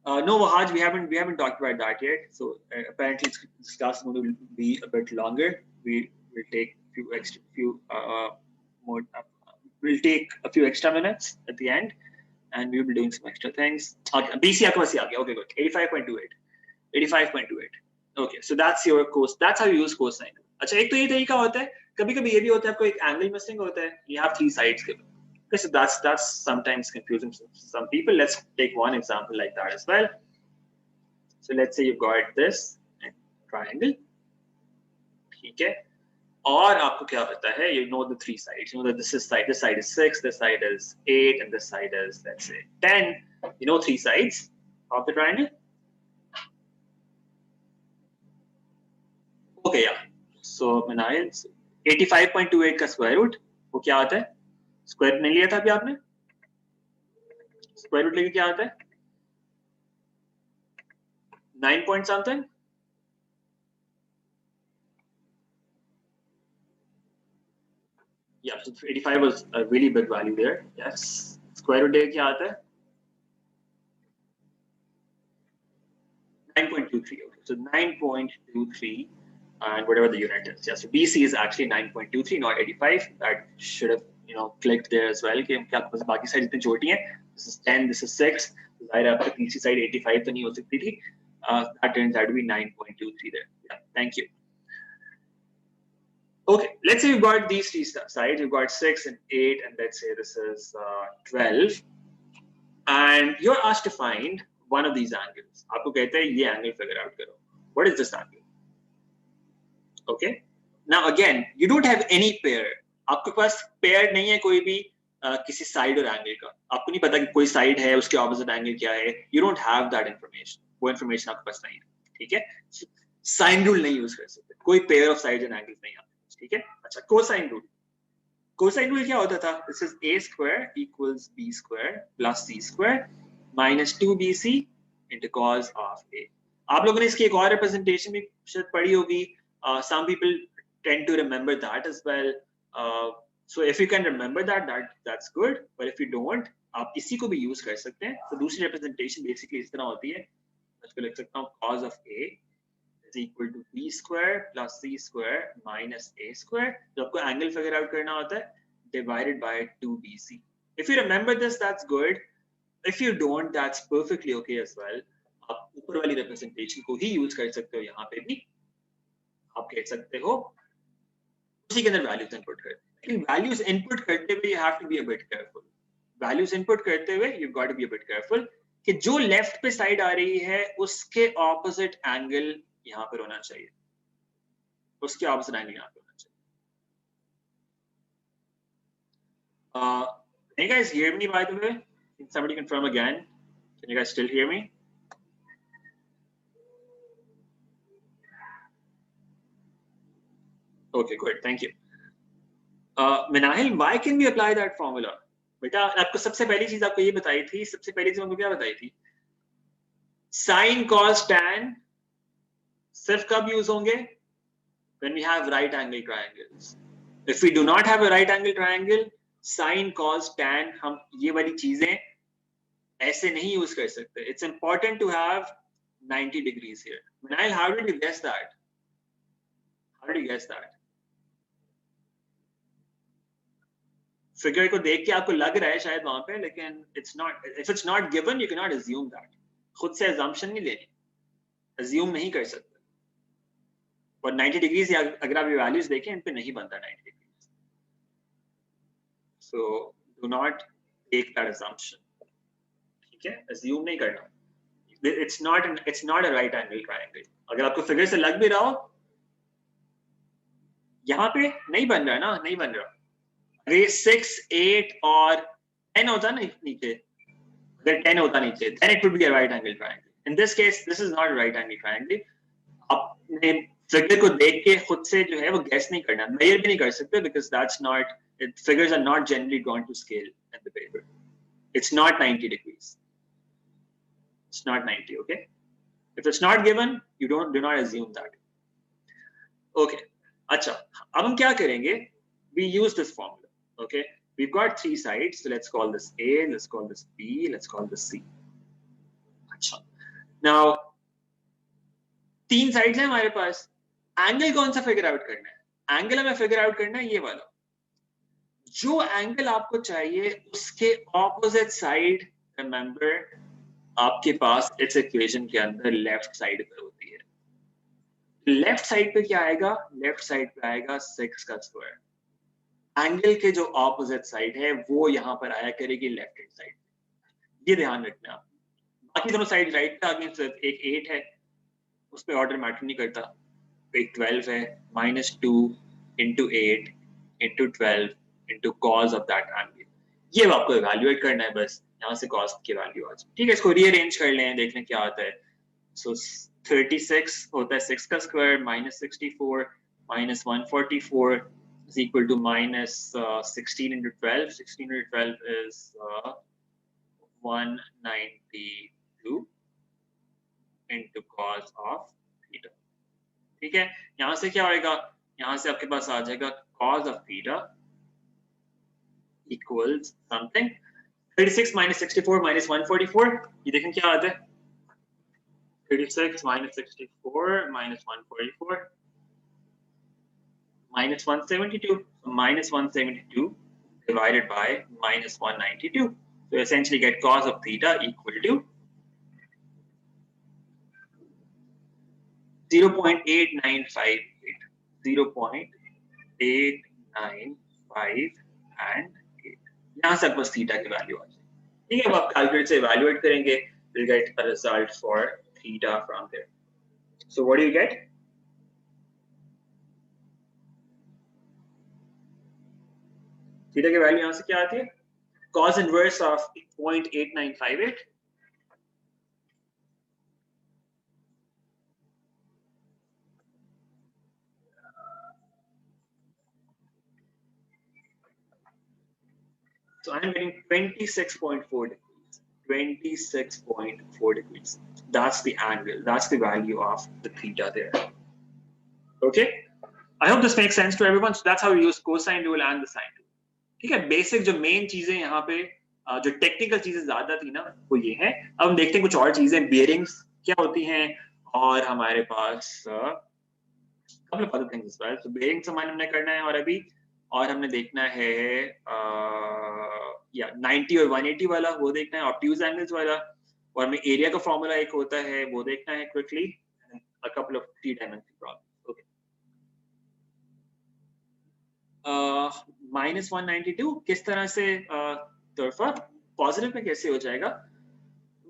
No, Wahaj, we haven't talked about that yet. So apparently this class is going to be a bit longer. We will take more. We'll take a few extra minutes at the end, and we will be doing some extra things. Okay, BC Akwasi. Okay, good. 85.28. 85.28. Okay, so that's your cos. That's how you use cosine. अच्छा एक तो ये तरीका होता है. कभी-कभी ये भी होता है आपको एक angle missing होता है. You have three sides given. Okay, so that's sometimes confusing to some people. Let's take one example like that as well. So let's say you've got this triangle. ठीक है. और आपको क्या पता है? You know the three sides. You know that this side is 6, this side is 8, and this side is, let's say, 10. You know three sides of the triangle. Okay, yeah. So Menayel, 85.28 का square root वो क्या आता है? Square नहीं लिया था अभी आपने? स्क्वायर रूट लेके क्या आता है? 9 point something. Yeah, so 85 was a really big value there. Yes. Square root लेके क्या आता है? 9.23. Okay, so 9.23. And whatever the unit is. Yeah, so BC is actually 9.23, not 85. That should have, clicked there as well. कि क्या बस बाकी side इतनी छोटी हैं. This is 10, this is 6. तो जाहिर है आपकी तीसरी साइड 85 तो नहीं हो सकती थी. That turns out to be 9.23 there. Yeah, thank you. Okay, let's say you've got these three sides. You've got 6 and 8, and let's say this is 12. And you're asked to find one of these angles. आपको कहते हैं ये angle figure out करो. What is this angle? Okay. Now again, you don't have any pair. आपके पास pair नहीं है कोई भी किसी side और angle का. आपको नहीं पता कि कोई side है उसके opposite angle क्या है. You don't have that information. वो information आपके पास नहीं है. ठीक है? Sine rule नहीं use कर सकते. कोई pair of sides and angles नहीं आते. ठीक है? अच्छा, cosine rule. Cosine rule क्या होता था? This is a square equals b square plus c square minus 2bc into cos of a. आप लोगों ने इसकी एक और representation भी शायद पढ़ी होगी. Some people tend to remember that as well. So if you can remember that's good. But if you don't, आप इसी को भी use कर सकते हैं. So दूसरी representation basically इस तरह होती है. मैं इसको लिख सकता हूँ cos of a is equal to b square plus c square minus a square. जो आपको angle figure out करना होता है divided by 2bc. If you remember this, that's good. If you don't, that's perfectly okay as well. आप ऊपर वाली representation को ही use कर सकते हो यहाँ पे भी. आप कह सकते हो उसी के अंदर वैल्यूज इनपुट करते हैं. लेकिन वैल्यूज इनपुट करते हुए you have to be a bit careful. Values input करते हुए you got to be a bit careful कि जो लेफ्ट पे साइड आ रही है उसके ऑपोजिट एंगल यहां पर होना चाहिए. उसके ऑपोजिट एंगल यहां पे होना चाहिए. Can you guys hear me by the way? Can somebody confirm again? Can you guys still hear me? Okay, good. Thank you. Minahil, why can we apply that formula? बेटा आपको सबसे पहली चीज आपको ये बताई थी. सबसे पहली चीज आपको क्या बताई थी? Sin, cos, tan सिर्फ कब यूज होंगे? When we have right angle triangles. If we do not have a right angle triangle, sin, cos, tan हम ये वाली चीजें ऐसे नहीं यूज कर सकते. It's important to have 90 degrees here. Minahil, how did you guess that? How did you guess that? Figure को देख के आपको लग रहा है शायद वहां पे, लेकिन it's not. If it's not given you can not assume that. खुद से अजम्पशन नहीं लेनी, अज्यूम नहीं कर सकते. और 90 डिग्रीज अगर आप ये वैल्यूज देखें इन पे नहीं बनता 90 degrees. So do not take that assumption. ठीक है, अज्यूम नहीं करना. It's not a right angle triangle. अगर आपको फिगर से लग भी रहा हो यहाँ पे नहीं बन रहा है ना, नहीं बन रहा. अगर 6, 8 और 10 होता ना नीचे, अगर 10 होता नीचे, then it would be a right angle triangle. In this case, this is not a right angle triangle. अपने फिगर को देख के खुद से जो है वो guess नहीं करना, measure भी नहीं कर सकते because that's not. Figures are not generally drawn to scale in the paper. It's not 90 degrees. It's not 90. Okay. If it's not given, you do not assume that. Okay. अच्छा, अब हम क्या करेंगे? We use this formula. Okay, we've got three sides, so let's call this A, let's call this B, let's call this C. अच्छा, now 3 sides हैं हमारे पास, angle कौन सा फिगर आउट करना है? एंगल हमें फिगर आउट करना है ये वाला। जो एंगल आपको चाहिए उसके ऑपोजिट साइड, रिमेंबर आपके पास इस इक्वेशन के अंदर लेफ्ट साइड पे होती है। लेफ्ट साइड पे क्या आएगा? लेफ्ट साइड पे आएगा 6 का स्क्वायर। एंगल के जो ऑपोजिट साइड है वो यहाँ पर आया करेगी लेफ्ट हैंड साइड। ये ध्यान रखना आप। बाकी दोनों साइड राइट पे आ गई, सिर्फ एक 8 है, उस पर ऑर्डर मैटर नहीं करता। एक 12 है, -2 into 8 into 12 into cos of that angle। ये आपको इवैल्यूएट करना है, बस यहाँ से cos की वैल्यू आ जाए। ठीक है, इसको रीअरेंज कर लें, देख लें क्या आता है। सो 36 होता है 6 का square -64 -144 is equal to -16 into 12। 16 into 12 is 192 into cos of theta। ठीक है, यहां से क्या होएगा? यहां से आपके पास आ जाएगा cos of theta equals something 36 -64 -144। ये देखें क्या आता है, 36 -64 -144 -172। -172 divided by -192, so essentially get cos of theta equal to 0.8958, 0.895 and 8। यहाँ से बस थीटा की वैल्यू आ जाएगी। ठीक है, अब आप कैलकुलेट से इवैल्यूएट करेंगे, we'll get a result for theta from there। So what do you get? Theta की वैल्यू यहाँ से क्या आती है? Cos inverse of 0.8958। So I'm getting 26.4 degrees. 26.4 degrees. That's the angle. That's the value of the theta there. Okay? I hope this makes sense to everyone. So that's how we use cosine rule and the sine rule. ठीक है, basic जो main चीजें यहाँ पे जो technical चीजें ज्यादा थी ना वो ये है। अब हम देखते हैं कुछ और चीजें, बियरिंग्स क्या होती हैं, और हमारे पास couple of other things as well। So bearings हमारे हमने करना है, और अभी और हमने देखना है या 90 और 180 वाला वो देखना है, ऑब्ट्यूज एंगल्स वाला, और हमें एरिया का फॉर्मूला एक होता है वो देखना है quickly, a couple of 3-dimensional problems। Okay। -192 किस तरह से तरफा पॉजिटिव में कैसे हो जाएगा?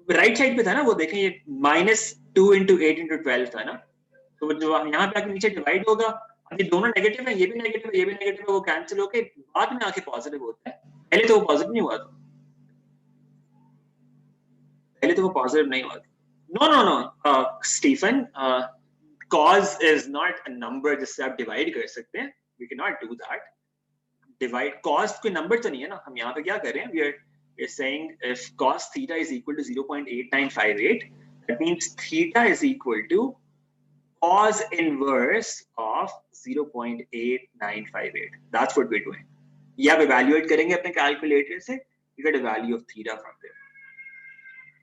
राइट साइड पे था ना वो, देखें ये -2 into 8 into 12 था ना, तो जो यहाँ पे आके नीचे डिवाइड होगा, ये दोनों नेगेटिव है, ये भी नेगेटिव है, ये भी नेगेटिव है, वो कैंसिल होके बाद में आके पॉजिटिव होता है। पहले तो वो पॉजिटिव नहीं हुआ था, पहले तो वो पॉजिटिव नहीं हुआ था। No no no Stephen, cos is not a number जिससे आप डिवाइड कर सकते हैं। We cannot do that। Divide cos कोई नंबर तो नहीं है ना, हम यहाँ पे क्या कर रहे हैं, we're saying if cos theta is equal to 0.8958, that means theta is equal to cos inverse of 0.8958। That's what we're doing। ये आप evaluate करेंगे अपने कैलकुलेटर से, you get a value of theta from there।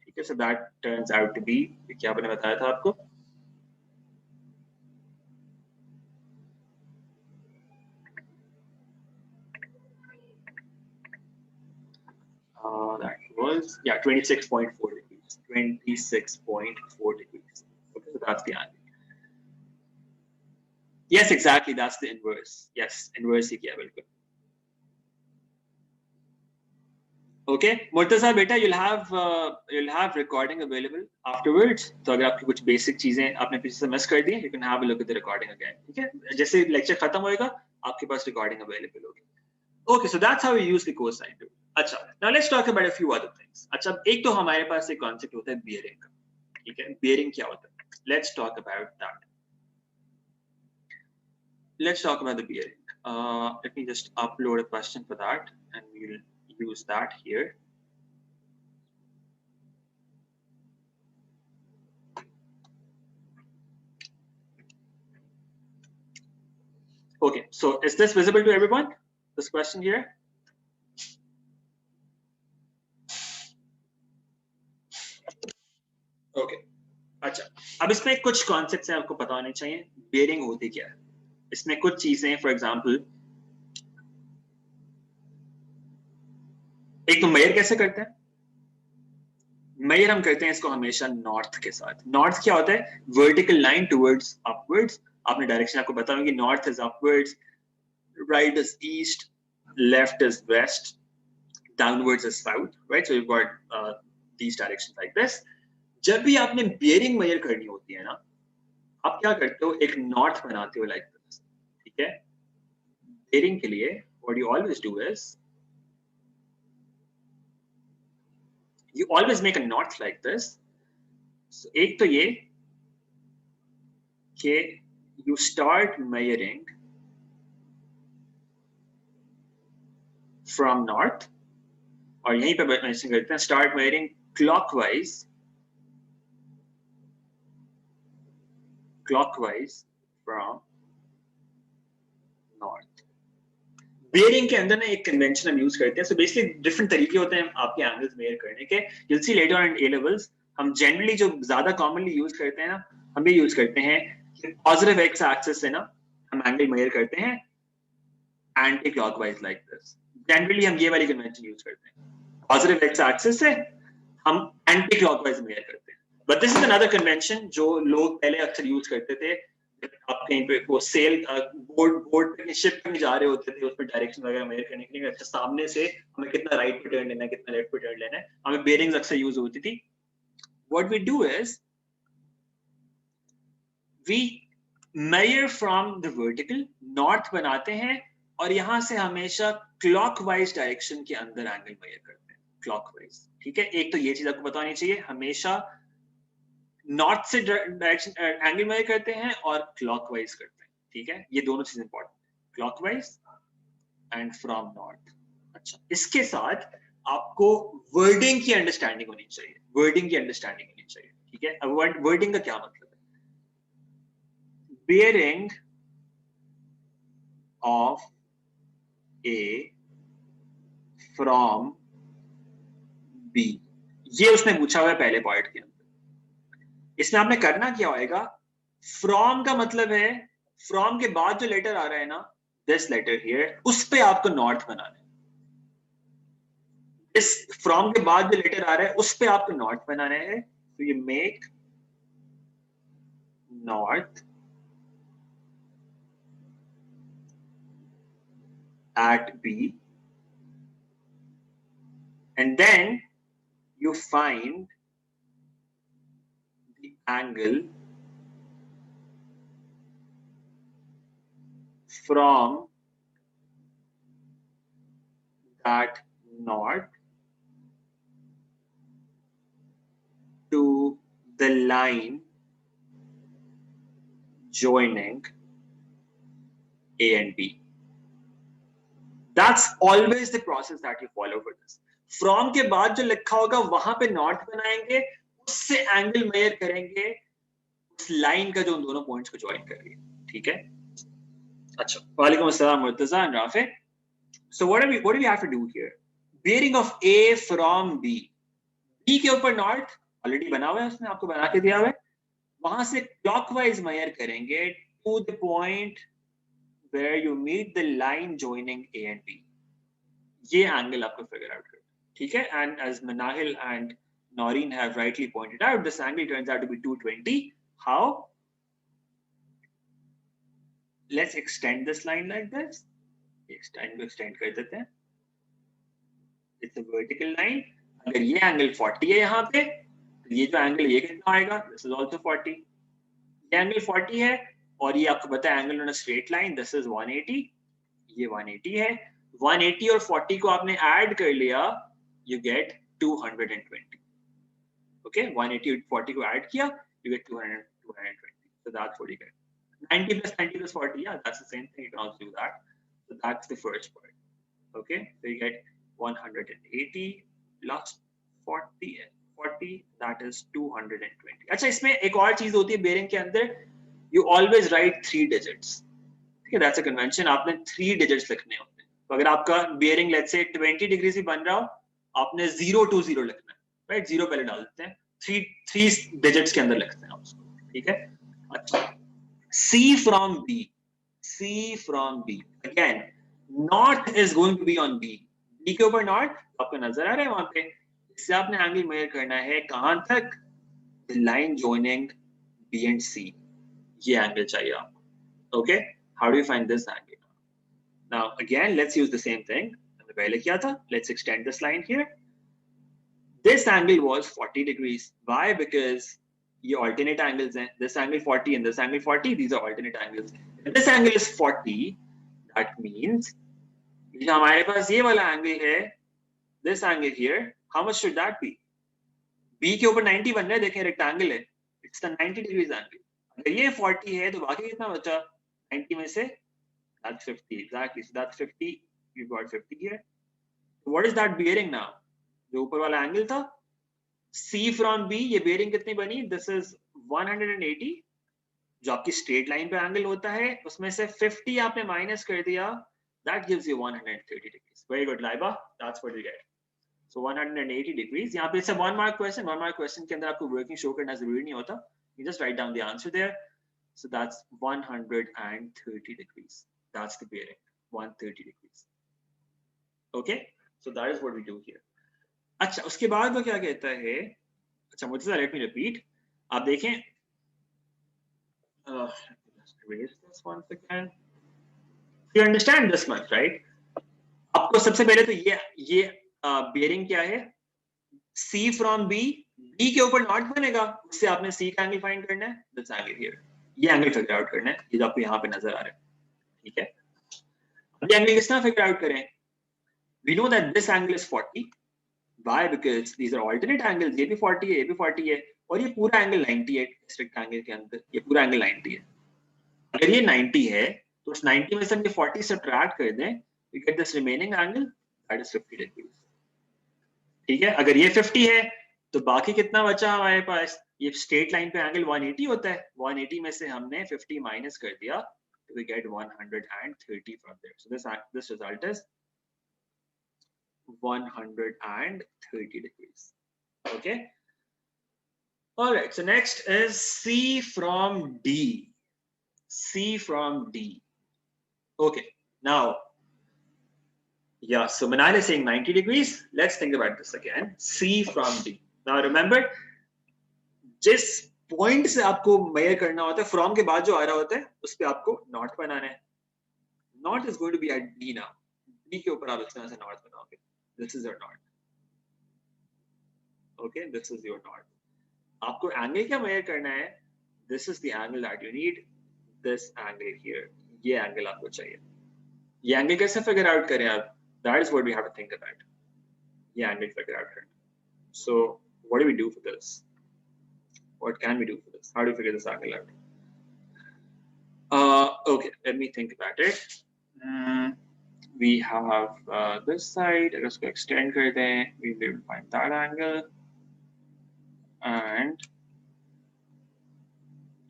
ठीक है, so that turns out to be, क्या मैंने बताया था आपको, that was 26.4 degrees। 26.4 degrees। Okay, so that's the answer। Yes, exactly, that's the inverse। Yes, inverse ही किया बिल्कुल। Okay, मुर्तजा बेटा, you'll have recording available afterwards। तो अगर आपकी कुछ बेसिक चीजें आपने पीछे से मिस कर दी, you can have a look at the recording again। ठीक है, जैसे लेक्चर खत्म होएगा आपके पास recording available होगी। Okay, so that's how we use the cosine rule। अच्छा, now let's talk about a few other things। अच्छा, एक तो हमारे पास एक कॉन्सेप्ट होता है bearing का। ठीक है, bearing क्या होता है? Let's talk about that। Let's talk about the bearing। Let me just upload a question for that and we'll use that here। Okay, so is this visible to everyone? This question here? Okay, अच्छा, अब इसमें कुछ concepts हैं आपको पता होने चाहिए। Bearing होती क्या है, इसमें कुछ चीजें, फॉर एग्जांपल एक तो मेजर कैसे करते हैं। मेजर हम करते हैं इसको हमेशा नॉर्थ के साथ। नॉर्थ क्या होता है, वर्टिकल लाइन टुवर्ड्स अपवर्ड्स। आपने डायरेक्शन आपको पता होगी, north is upwards, right is east, left is west, downwards is south, right? So you've got these directions like this. जब भी आपने bearing measure करनी होती है ना, आप क्या करते हो, एक knot बनाते हो like this, ठीक है? Bearing के लिए what you always do is you always make a knot like this. So एक तो ये कि you start measuring from north, और यहीं पे मेंशन करते हैं start measuring clockwise from north. Bearing के अंदर ना एक कन्वेंशन हम यूज करते हैं। सो बेसिकली डिफरेंट तरीके होते हैं आपके एंगल्स मेजर करने के। You will see later on in A levels. हम जनरली जो ज्यादा कॉमनली यूज करते हैं ना, हम ये यूज करते हैं कि पॉजिटिव एक्स एक्सिस से ना हम एंगल मेजर करते हैं anti clockwise like this. Generally हम ये वाली कन्वेंशन यूज करते हैं, पॉजिटिव एक्स एक्सिस से हम एंटी क्लॉकवाइज मेजर करते हैं। But this is another convention जो लोग पहले अक्सर यूज करते थे। आप कहीं पे वो सेल बोर्ड पे शिप में जा रहे होते थे, उसमें डायरेक्शन वगैरह मेजर करने के लिए अच्छा सामने से हमें कितना राइट पे टर्न लेना है, कितना लेफ्ट पे टर्न लेना है, हमें बेयरिंग्स अक्सर यूज होती थी। What we do is we measure from the vertical, north बनाते हैं और यहां से हमेशा क्लॉकवाइज डायरेक्शन के अंदर एंगल मेजर करते हैं, क्लॉकवाइज। ठीक है, एक तो ये चीज आपको पता होनी चाहिए, हमेशा नॉर्थ से डायरेक्शन एंगल मेजर करते हैं और क्लॉकवाइज करते हैं। ठीक है, ये दोनों चीज important, clockwise and from north. अच्छा, इसके साथ आपको वर्डिंग की अंडरस्टैंडिंग होनी चाहिए, वर्डिंग की अंडरस्टैंडिंग होनी चाहिए। ठीक है, अब वर्डिंग का क्या मतलब है, bearing of A from B, ये उसने पूछा हुआ है पहले पार्ट के अंदर। इसमें आपने करना क्या होएगा, फ्रॉम का मतलब है फ्रॉम के बाद जो लेटर आ रहा है ना, दिस लेटर हियर, उस पे आपको नॉर्थ बनाना है। इस फ्रॉम के बाद जो लेटर आ रहा है उस पे आपको नॉर्थ बनाना है। तो you make north at B and then you find the angle from that north to the line joining A and B. That's always the process that you follow for this. From के बाद जो लिखा होगा वहां पे north बनाएंगे, उससे angle measure करेंगे उस लाइन का जो उन दोनों पॉइंट्स को ज्वाइन कर रही है। ठीक है, अच्छा, वालेकुम अस्सलाम Murtaza and Rafe. So what do we have to do here? Bearing of A from B. B के ऊपर नॉर्थ ऑलरेडी बना हुआ है, उसने आपको बना के दिया हुआ है, वहां से क्लॉकवाइज मेजर करेंगे to the point where you meet the line joining A and B. ये एंगल आपको फिगर आउट करना, ठीक है। And as Manahil and Noreen have rightly pointed out, this angle turns out to be 220. How? Let's extend this line like this. extend कर देते हैं। It's a vertical line. अगर ये एंगल 40 है यहाँ पे, तो ये जो एंगल ये कितना आएगा, this is also 40. ये एंगल 40 है और ये आपको पता है angle on a straight line, this is 180, ये 180 है। 180 और 40 को आपने ऐड कर लिया, यू गेट 220। ओके, 180 और 40 को ऐड किया, you get 220। So that's what you get. 90 plus 90 plus 40, yeah, that's the same thing. You can also do that. So that's the first part. Okay, so you get 180 plus 40, that is 220. अच्छा, इसमें एक और चीज होती है bearing के अंदर, you always write 3 digits. ठीक है, that's a convention. आपने 3 digits लिखने होते हैं। तो अगर आपका bearing let's say 20 डिग्री से बन रहा हो, आपने 020 लिखना है, right? 0 पहले डाल देते हैं, थ्री डिजिट्स के अंदर लिखते हैं उसको, ठीक है। अच्छा, C from B, C from B, again north is going to be on B, B के ऊपर नॉट आपको नजर आ रहा है वहां पे, इससे आपने एंगल मेजर करना है कहां तक, line joining B and C, ये एंगल चाहिए आपको, okay. How do you find this angle? Now again let's use the same thing हमने पहले किया था, let's extend this line here, this angle was 40 degrees. Why? Because ये alternate angles हैं, this angle 40 and this angle 40, these are alternate angles. If this angle is 40, that means ये हमारे पास ये वाला angle है, this angle here, how much should that be? B के ऊपर 90 बन रहा है, देखें rectangle है, it's the 90 degrees angle. अगर ये 40 है तो बाकी कितना बचा 90 में से, that's 50 exactly, so that's 50, you got 50 here. So what is that bearing now? जो ऊपर वाला एंगल था C from B, ये बेयरिंग कितनी बनी, दिस इज 180, जो आपकी स्ट्रेट लाइन पे एंगल होता है उसमें से 50 आपने माइनस कर दिया, that gives you 130 degrees. Very good Laiba, that's what you get. So 180 degrees, यहाँ पे it's a one mark question के अंदर आपको वर्किंग शो करना जरूरी नहीं होता, you just write down the answer there. So that's 130 degrees, that's the bearing, 130 degrees, okay. So that is what we do here. अच्छा, उसके बाद वो क्या कहता है, अच्छा मुझे लेट मी रिपीट, आप देखें, you understand this much right? आपको सबसे पहले तो ये बेयरिंग क्या है, C फ्रॉम B, B के ऊपर नॉट बनेगा, उससे आपने C का एंगल फाइंड करना है, दिस एंगल हियर, ये एंगल फिगर आउट करना है, ये जो आपको यहाँ पे नजर आ रहा है, ठीक है। अब ये एंगल किस तरह फिगर आउट करें, we know that this angle is 40, why? Because these are alternate angles, ये भी 40 है, ये भी 40 है, और ये पूरा एंगल 90 है, इस रेक्टेंगल के अंदर ये पूरा एंगल 90 है। अगर ये 90 है तो उस 90 में से हम ये 40 सब्ट्रैक्ट कर दें, we get this remaining angle, that is 50 degrees, ठीक है। अगर ये 50 है तो बाकी कितना बचा हमारे पास, ये स्ट्रेट लाइन पे एंगल 180 होता है, 180 में से हमने 50 माइनस कर दिया, तो we get 130 from there. So this result is 130 degrees, okay. All right, so next is C from D, C from D, okay. Now yeah, so Manal is saying 90 degrees, let's think about this again, C from D. Now remember, जिस point से आपको major करना होता है, from के बाद जो आ रहा होता है उस पे आपको नॉट बनाना है, north is going to be at D now, D के ऊपर आप इस तरह से नॉट बनाओगे, this is your north, okay, this is your north. आपको एंगल क्या मेजर करना है, this is the angle that you need, this angle here, ये एंगल आपको चाहिए। ये एंगल कैसे फिगर आउट करें आप, that is what we have to think about, ये एंगल फिगर आउट करना। सो what do we do for this, what can we do for this, how do we figure this angle out? Okay, let me think about it. We have this side, let's go extend kar dein, we'll be able to find that angle, and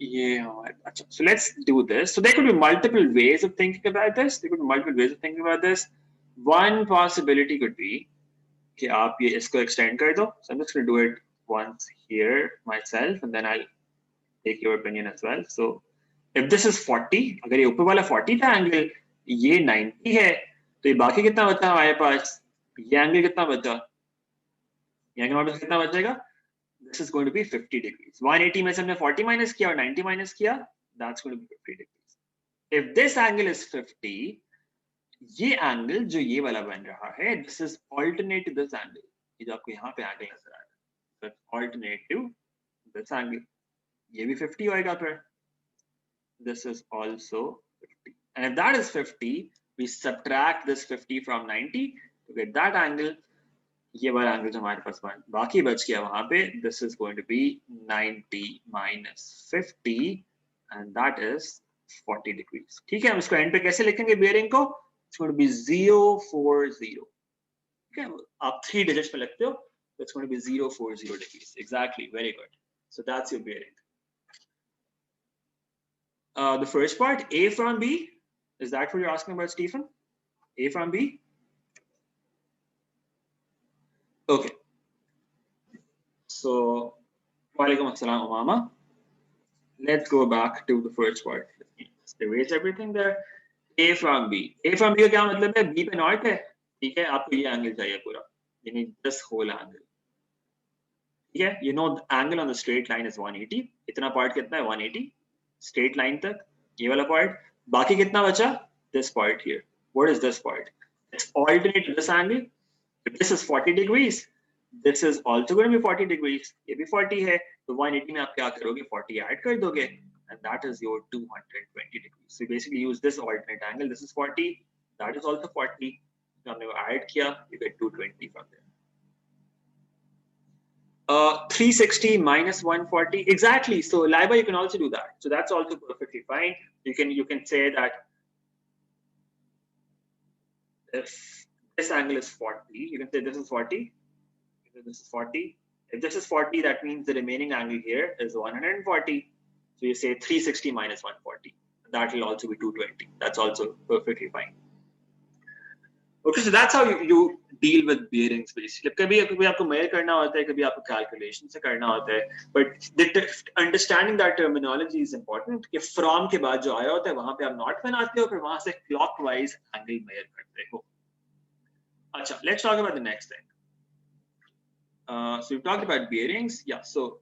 yeah, so let's do this. So there could be multiple ways of thinking about this. One possibility could be कि आप ये इसको extend कर दो, so I'm just going to do it once here myself and then I'll take your opinion as well. So if this is 40, अगर ये ऊपर वाला 40 था एंगल, ये 90 है, तो ये बाकी कितना बचा हमारे पास, ये एंगल कितना बचा, ये एंगल हमारे पास कितना बचेगा, this is going to be 50 degrees, 180 में से हमने 40 माइनस किया और 90 माइनस किया, that's going to be 50 degrees. If this angle is 50, ये एंगल जो ये वाला बन रहा है, this is alternate to this angle, ये जो आपको यहाँ पे एंगल नजर आ रहा है, so alternate to this angle, ये भी 50 होएगा फिर, this is also 50, and if that is 50, we subtract this 50 from 90 to get that angle, ये वाला एंगल जो हमारे पास बाकी बच गया वहां पे, this is going to be 90 minus 50 and that is 40 degrees, ठीक है। हम इसको एंड पे कैसे लिखेंगे बेयरिंग को, it's going to be 040, ठीक है, आप 3 डिजिट्स पे लिखते हो, so it's going to be 040 degrees, exactly, very good. So that's your bearing. The first part, A from B, is that what you're asking about, Stephen? A from B? Okay. So Walaikum assalam, Umama. Let's go back to the first part. Let's erase everything there. A from B. A from B का क्या मतलब है? B पे not है, ठीक है? आपको ये एंगल चाहिए पूरा. You need this whole angle. ठीक है? You know the angle on the straight line is 180. इतना part कितना है? 180. Straight line तक. ये वाला part. बाकी कितना बचा? This part here. What is this part? It's alternate to this angle. If this is 40 degrees, this is also going to be 40 degrees. ये भी 40 है, तो 180 में आप क्या करोगे? 40 add कर दोगे, and that is your 220 degrees. So you basically use this alternate angle. This is 40, that is also 40. So हमने वो add किया, you get 220 from there. 360 minus 140, exactly. So Laiba, you can also do that. So that's also perfectly fine. You can say that if this angle is 40, you can say this is 40. This is 40. If this is 40, that means the remaining angle here is 140. So you say 360 minus 140. That will also be 220. That's also perfectly fine. Okay, so that's how you deal with bearings basically. कभी आपको measure करना होता है, कभी आपको calculation से करना होता है. But understanding that terminology is important. कि from के बाद जो आया होता है, वहाँ पे आप not बनाते हो, फिर वहाँ से clockwise angle measure करते हो. अच्छा, let's talk about the next thing. So we've talked about bearings. Yeah, so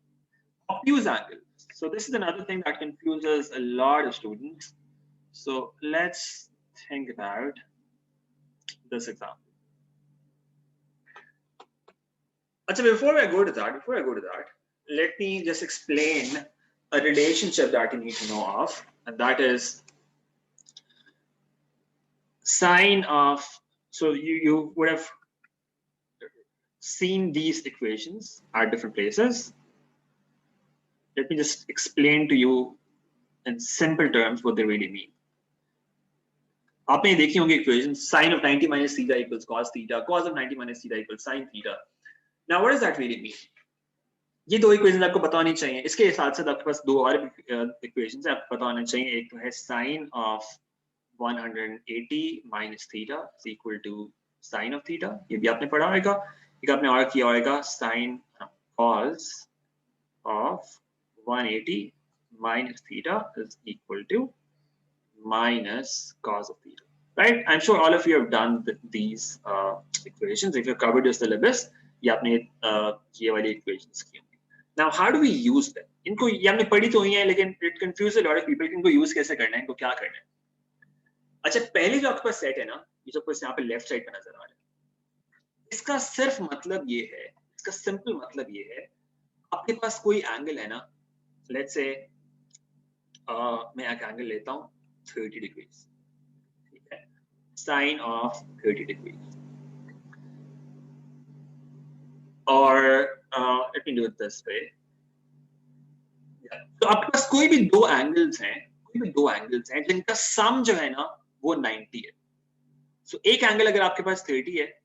obtuse angle. So this is another thing that confuses a lot of students. So let's think about this example. Actually, before I go to that, let me just explain a relationship that you need to know of, and that is sine of. So you would have seen these equations at different places. Let me just explain to you in simple terms what they really mean. आपने देखी होंगी equation sine of 90 minus theta equals cos theta, cos of 90 minus theta equals sine theta. Now what does that really mean? ये दो equations आपको पता होनी चाहिए. इसके साथ साथ आपके पास दो और equations आपको पता होने चाहिए. एक तो है sine of 180 minus theta is equal to sine of theta. ये भी आपने पढ़ा होगा. एक आपने और किया होगा sine cos of 180 minus theta is equal to minus cos of theta, right? I'm sure all of you have done these equations. If you've covered your syllabus, ये आपने ये वाली equations की होंगी. Now, how do we use them? इनको ये हमने पढ़ी तो ही है, लेकिन it confuses a lot of people. इनको use कैसे करना है, इनको क्या करना है? अच्छा, पहले जो आपके पास सेट है ना, ये जो आपको यहाँ पे लेफ्ट साइड पे नजर आ रहा है, इसका सिर्फ मतलब ये है, इसका सिंपल मतलब ये है, आपके पास कोई एंगल है ना, लेट्स से मैं एक एंगल लेता हूँ 30 degrees, ठीक है, sine of 30 degrees, और let me do it this way. तो आपके पास कोई भी दो एंगल्स हैं जिनका सम जो है ना वो 90 है. सो एक एंगल अगर आपके पास 30 है,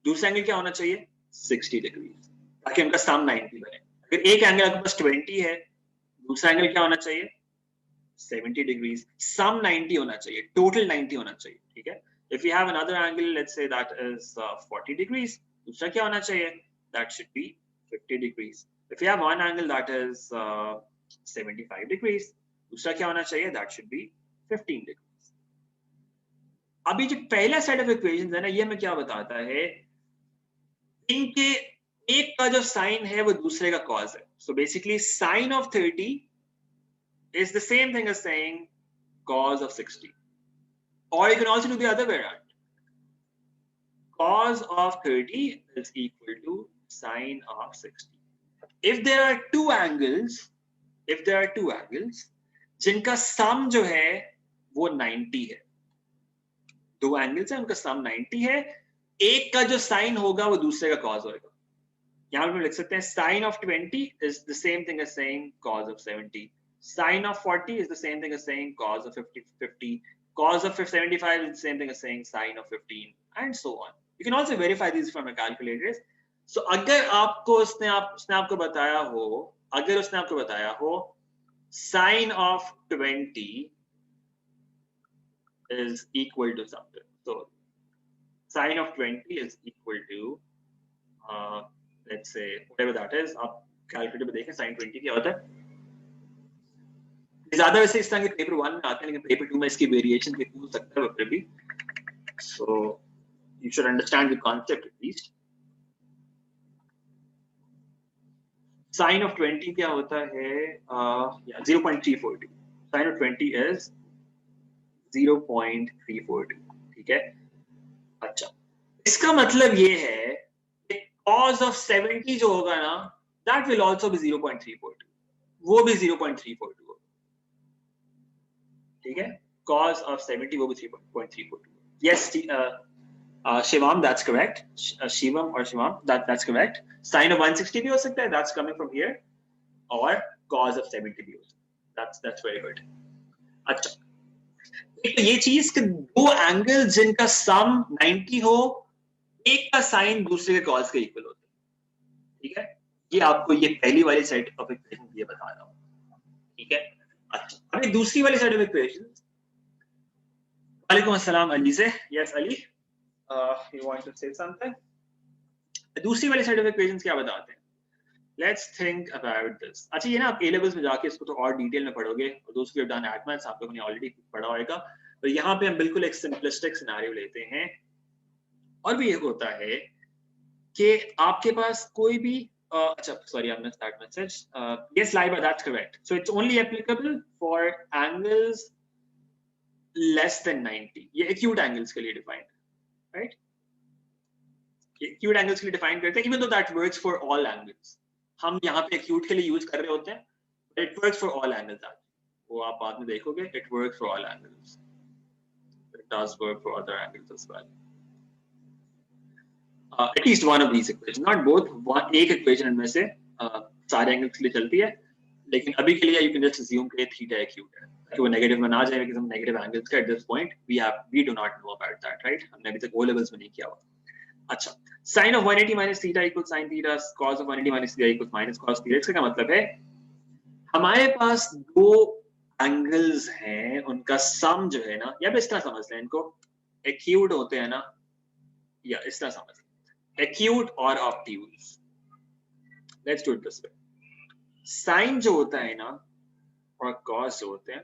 दूसरा एंगल क्या होना चाहिए? 60 डिग्रीज, ताकि उनका सम 90 बने. अगर एक एंगल आपके पास 20 है, दूसरा एंगल क्या होना चाहिए? 70 degrees. Sum 90 होना चाहिए, total 90 होना चाहिए, ठीक है? If you have another angle, let's say that is 40 degrees, दूसरा क्या होना चाहिए? That should be 50 degrees. If you have one angle that is 75 degrees, दूसरा क्या होना चाहिए? That should be 15 degrees. अभी जो पहला set of equations है ना, ये हमें क्या बताता है? इनके एक का जो sin है वो दूसरे का cos है. So basically sin of 30 is the same thing as saying cos of 60. Or you can also do the other way around. Cos of 30 is equal to sine of 60. If there are two angles, जिनका sum जो है वो 90 है, दो angles हैं, उनका sum 90 है, एक का जो sin होगा वो दूसरे का cos होगा. यहाँ पे लिख सकते हैं sine of 20 is the same thing as saying cos of 70. Sine of 40 is the same thing as saying cos of 50. Cos of 75 is the same thing as saying sine of 15, and so on. You can also verify these from your calculators. So अगर आपको उसने आपको बताया हो sine of 20 is equal to something. So sine of 20 is equal to let's say whatever that is. आप calculator में देखें sin 20 क्या होता है। ज्यादा वैसे इस तरह के पेपर 1 में आते हैं, लेकिन पेपर 2 में इसकी वेरिएशन के हो सकता है फिर भी। So you should understand the concept at least. sin of 20 क्या होता है? 0.342। sin of 20 is 0.342। ठीक है, अच्छा इसका मतलब ये है कि cos of 70 जो होगा ना, that will also be 0.342, वो भी 0.342। ठीक है, cos of 70 वो भी 3.342। yes, Shivam, that's correct। Shivam or Shivam, that's correct। sin of 160 भी हो सकता है, that's coming from here, और cos of 70 भी हो सकता है, that's very good। अच्छा, तो ये चीज कि दो एंगल जिनका सम 90 हो, एक का साइन दूसरे के कॉस के इक्वल होता है। ठीक है, ये आपको ये पहली वाली सेट ऑफ इक्वेशन ये बता रहा हूं। ठीक है, अच्छा अभी दूसरी वाली सेट ऑफ इक्वेशन। वालेकुम अस्सलाम अली से। Yes Ali, you want to say something? दूसरी वाली सेट ऑफ इक्वेशंस क्या बताते हैं? Let's think about this. अच्छा, ये ना आप ए लेवल्स में जाके इसको तो और डिटेल में पढ़ोगे, और दोस्त भी डन एट मैथ्स आप लोगों ने ऑलरेडी पढ़ा होगा। तो यहाँ पे हम बिल्कुल एक सिंपलिस्टिक सिनेरियो लेते हैं, और भी ये होता है कि आपके पास कोई भी अच्छा sorry I missed that message. Yes Laiba, that's correct. So it's only applicable for angles less than 90। ये एक्यूट एंगल्स के लिए डिफाइंड है, राइट? एक्यूट एंगल्स के लिए डिफाइन करते हैं, even though that works for all angles. हम यहाँ पे एक्यूट के लिए यूज कर रहे होते हैं, it works for all angles. वो आप बाद में देखोगे, it works for all angles, it does work for other angles as well. At least one of these equations, not both, एक equation इनमें से सारे एंगल्स के लिए चलती है, लेकिन अभी के लिए you can just assume कि थीटा एक्यूट है, कि वो नेगेटिव में ना जाए, because हम नेगेटिव एंगल्स का at this point we do not know about that, right? हमने अभी तक O levels में नहीं किया हुआ। अच्छा, sin of 180 minus theta equals sin theta, cos of 180 minus theta equals minus cos theta। इसका क्या मतलब है? हमारे पास दो एंगल्स हैं, उनका सम जो है ना, या इस तरह समझ लें इनको, एक्यूट होते हैं ना, या इस तरह समझ लें एक्यूट और obtuse. Let's do it this way. Sine जो होता है ना और कॉस जो होते हैं,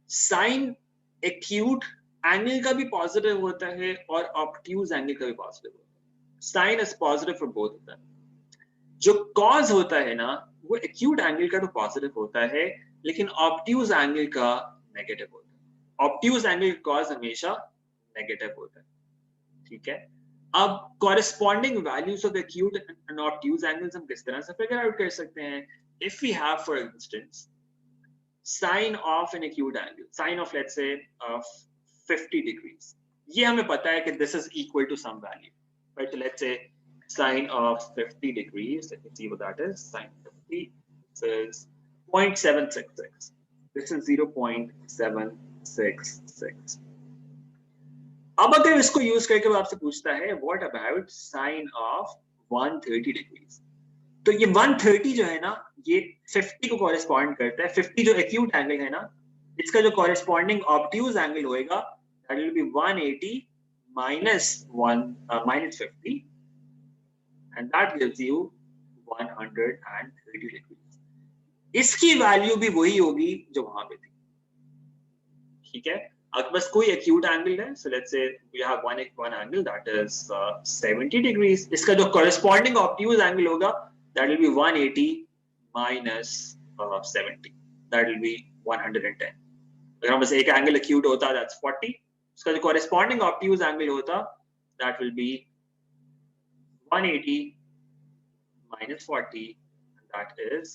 साइन एक्यूट एंगल का भी पॉजिटिव होता है और ऑब्ट्यूज एंगल का भी पॉजिटिव होता है। Sine is positive for both of them. जो कॉस होता है ना, वो एक्यूट एंगल का तो पॉजिटिव होता है, लेकिन ऑब्ट्यूज एंगल का नेगेटिव होता है। ऑब्ट्यूज एंगल का कॉस हमेशा नेगेटिव होता है। ठीक है, अब corresponding values of acute and obtuse angles हम किस तरह से figure out कर सकते हैं? If we have, for instance, sine of an acute angle, sine of let's say 50 degrees, ये हमें पता है कि this is equal to some value, right? So let's say sine of 50 degrees, let me see what that is. Sine 50 is 0.766. This is 0.766. अब अगर इसको use करके वो आपसे पूछता है what about sine of 130 degrees, तो ये 130 जो है ना, ये 50 को कॉरेस्पॉन्ड करता है। 50 जो एक्यूट एंगल है ना, इसका जो कॉरेस्पॉन्डिंग ऑब्ट्यूज एंगल होएगा that will be 180 minus 50, and that gives you 130 degrees। इसकी वैल्यू भी वही होगी जो वहां पे थी। ठीक है, अब बस कोई एक्यूट एंगल है, so let's say we have one angle that is 70 degrees। इसका जो कॉरेस्पॉन्डिंग ऑब्ट्यूज एंगल होगा that will be 180 minus 70, that will be 110। अगर बस एक एंगल एक्यूट होता that's 40, इसका जो कॉरेस्पॉन्डिंग ऑब्ट्यूज एंगल होता that will be 180 minus 40, that is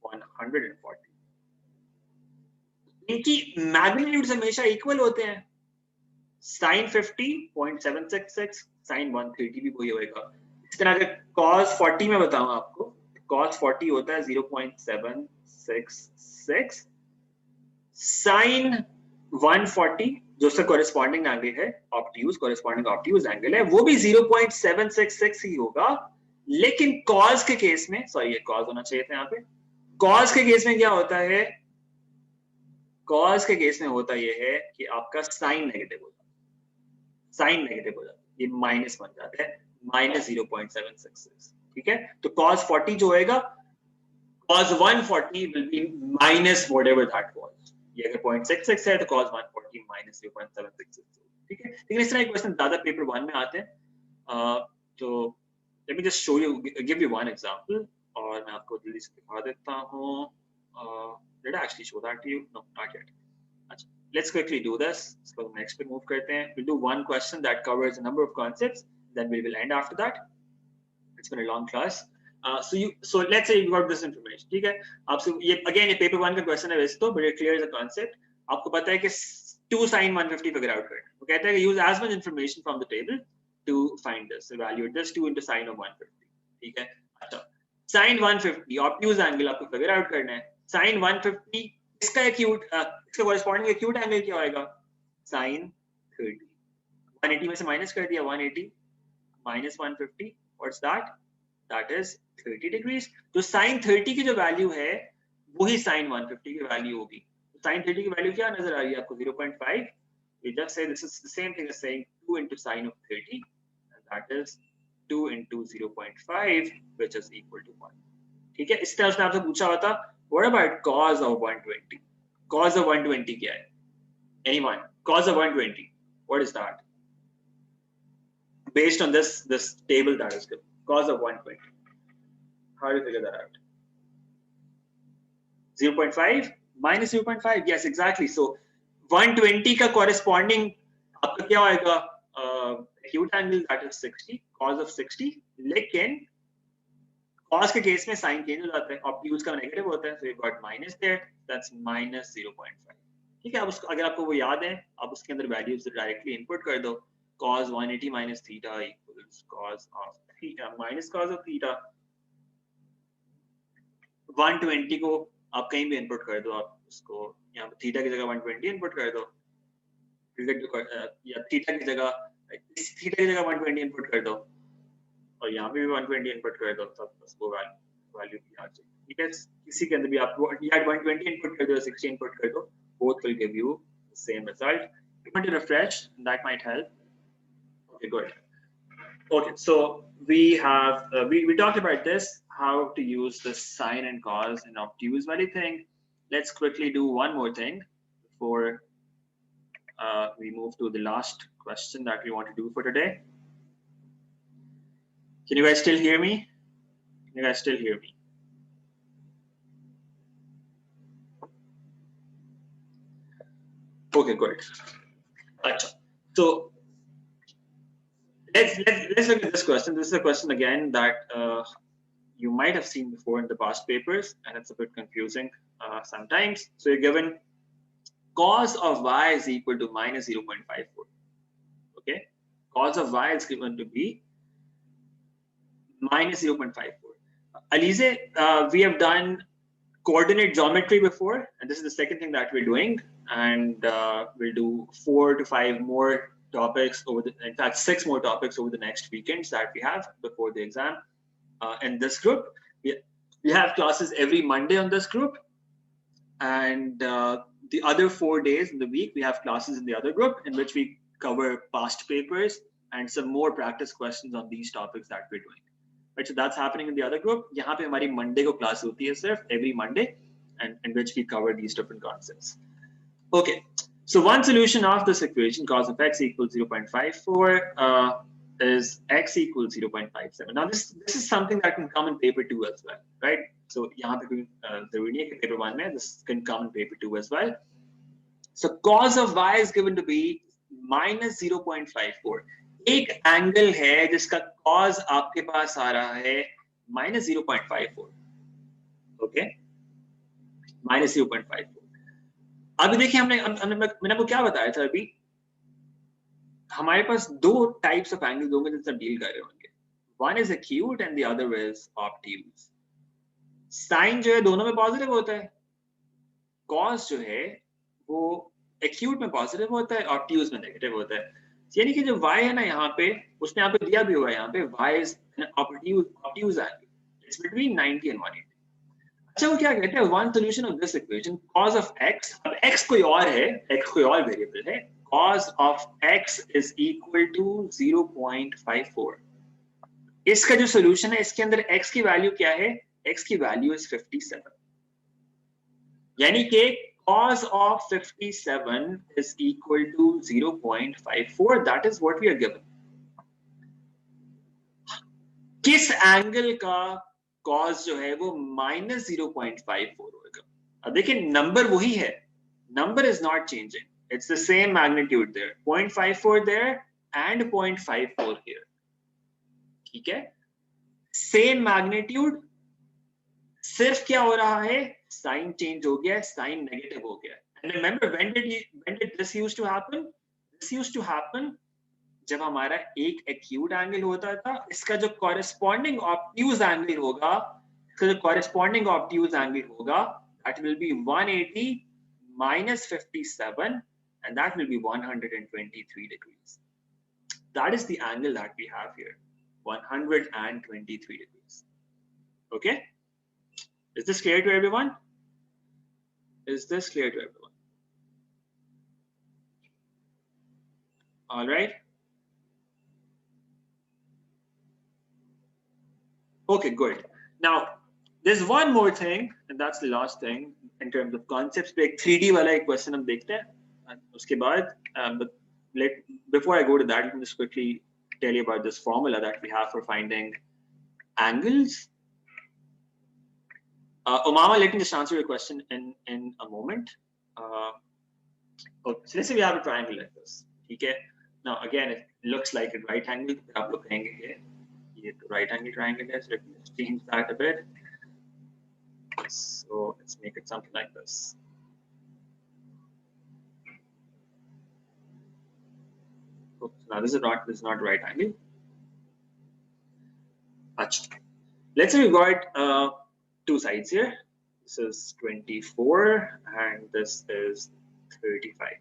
140। इनकी मैग्नीट्यूड्स हमेशा इक्वल होते हैं। साइन 50 0.766, साइन 130 भी वही होएगा। इस तरह से cos 40 में बताऊं आपको, cos 40 होता है 0.766, साइन 140 जो उसका कॉरेस्पॉन्डिंग एंगल है, ऑब्ट्यूज कॉरेस्पॉन्डिंग ऑब्ट्यूज एंगल है, वो भी 0.766 ही होगा। लेकिन cos के केस में, सॉरी ये cos होना चाहिए था यहाँ पे, cos के केस में क्या होता है? कॉस के केस में होता यह है कि आपका साइन नेगेटिव होता है, साइन नेगेटिव हो जाता है, ये माइनस बन जाता है, -0.766। ठीक है, तो cos 40 जो होएगा cos 140 will be minus whatever that was. ये अगर 0.66 है तो cos 140 minus 0.766. ठीक है, लेकिन इस तरह के क्वेश्चन ज्यादा पेपर 1 में आते हैं. तो let me just show you, give you one example, और मैं आपको जल्दी से दिखा देता हूँ. Did I actually show that to you? No, not yet. अच्छा, let's quickly do this. So next पे move करते हैं. We'll do one question that covers a number of concepts. Then we will end after that. It's been a long class. So let's say you got this information. ठीक है, आपसे ये again ये paper 1 का question है वैसे तो, but it clears the concept. आपको पता है कि 2 sin 150 figure out करना. वो कहता है कि use as much information from the table to find this. Evaluate this 2 into sine of 150. ठीक है. अच्छा, sin 150 obtuse angle आपको figure out करना है. Sin 150 इसका acute इसका corresponding acute angle क्या होएगा? Sin 30. 180 में से minus कर दिया, 180 minus 150. What's that? That is 30 degrees. तो sin 30 की जो वैल्यू है वही sin 150 की वैल्यू होगी. Sin 30 की वैल्यू क्या नजर आ रही है आपको? 0.5. We just say this is the same thing as saying 2 into sine of 30, and that is 2 into 0.5, which is equal to 1. ठीक है, इस तरह उसने आपसे पूछा हुआ था what about cos of 120? Cos of 120 क्या है? Anyone? Cos of 120, what is that? Based on this table that is given. Cos of 120. How do you figure that out? 0.5 minus 0.5. Yes, exactly. So 120 का corresponding आपका क्या होएगा? Acute angle, that is 60. Cos of 60. लेकिन cos के case में sin change हो जाता है. obtuse का नेगेटिव होता है. So you got minus there. That's minus 0.5. ठीक है, अब उसको अगर आपको वो याद है, आप उसके अंदर वैल्यूज डायरेक्टली इनपुट कर दो. Cos 180 minus theta equals cos of theta minus cos of theta. 120 को आप कहीं भी इनपुट कर दो, आप उसको यहाँ पे थीटा की जगह 120 इनपुट कर दो, या थीटा की जगह 120 इनपुट कर दो, और यहाँ पे भी 120 इनपुट कर दो, तब उसको वैल्यू भी आ जाएगी. ठीक है, किसी के अंदर भी आप या 120 इनपुट कर दो, 60 इनपुट कर दो, both will give you the same result. You want to refresh, that might help. Okay, good. Okay, so we have we talked about this, how to use the sine and cos and obtuse value thing. Let's quickly do one more thing before we move to the last question that we want to do for today. Can you guys still hear me? Can you guys still hear me? Okay, good. So let's look at this question. This is a question again that you might have seen before in the past papers, and it's a bit confusing sometimes. So you're given cos of y is equal to minus 0.54. Okay, cos of y is given to be minus 0.54. Alize, we have done coordinate geometry before, and this is the second thing that we're doing, and we'll do 4 to 5 more topics in fact 6 more topics over the next weekends that we have before the exam. In this group, we have classes every Monday on this group, and the other 4 days in the week we have classes in the other group in which we cover past papers and some more practice questions on these topics that we're doing. Right, so that's happening in the other group. यहाँ पे हमारी Monday को class होती है सिर्फ every Monday, and in which we cover these different concepts. Okay, so one solution of this equation, cos of x equals 0.54, is x equals 0.57. Now this is something that can come in paper 2 as well, right? So यहाँ पे जरूरी नहीं है कि paper 1 में, this can come in paper 2 as well. So cos of y is given to be minus 0.54. एक angle है जिसका cos आपके पास आ रहा है minus 0.54. Okay, minus 0.54. अभी देखिए मैंने आपको क्या बताया था, अभी हमारे पास 2 टाइप्स ऑफ एंगल्स होंगे जिनसे डील कर रहे होंगे. One is acute and the other is obtuse. Sine जो है दोनों में पॉजिटिव होता है, कॉस जो है वो एक्यूट में पॉजिटिव होता है, ऑब्ट्यूज में नेगेटिव होता है. यानी कि जो y है ना यहाँ पे, उसने यहाँ पे दिया भी हुआ है, यहाँ पे y is an obtuse angle. It's between 90 and 180. अच्छा, वो क्या कहते हैं, one solution of this equation, cos of x, अब x कोई और है, x कोई और वेरिएबल है, cos of x is equal to 0.54. इसका जो सोल्यूशन है, इसके अंदर x की वैल्यू क्या है, x की वैल्यू इज 57, यानी कि cos of 57 is equal to 0.54. That is what we are given. किस एंगल का cos जो है वो -0.54 होगा? अब देखिए नंबर वही है, number is not changing. It's the same magnitude there, 0.54 there and 0.54 here. ठीक है, same magnitude, सिर्फ क्या हो रहा है, साइन चेंज हो गया, साइन नेगेटिव हो गया. And remember when did this used to happen? This used to happen जब हमारा एक एक्यूट एंगल होता था, इसका जो कॉरेस्पॉन्डिंग ऑब्ट्यूज एंगल होगा, इसका जो कॉरेस्पॉन्डिंग ऑब्ट्यूज एंगल होगा, that will be 180 minus 57 and that will be 123 degrees. That is the angle that we have here, 123 degrees. Okay? Is this clear to everyone? Is this clear to everyone? All right. Okay, good. Now, there's one more thing, and that's the last thing in terms of concepts. एक 3D वाला एक question हम देखते हैं, and उसके बाद, but before I go to that, let me just quickly tell you about this formula that we have for finding angles. Umama, let me just answer your question in a moment. Okay, so let's say we have a triangle like this. Okay. Now again, it looks like a right angle. आप लोग कहेंगे ये तो right angle triangle है. So let me just change that a bit. So let's make it something like this. Oops, now this is not right angle. Achha. Let's say we've got two sides here. This is 24 and this is 35.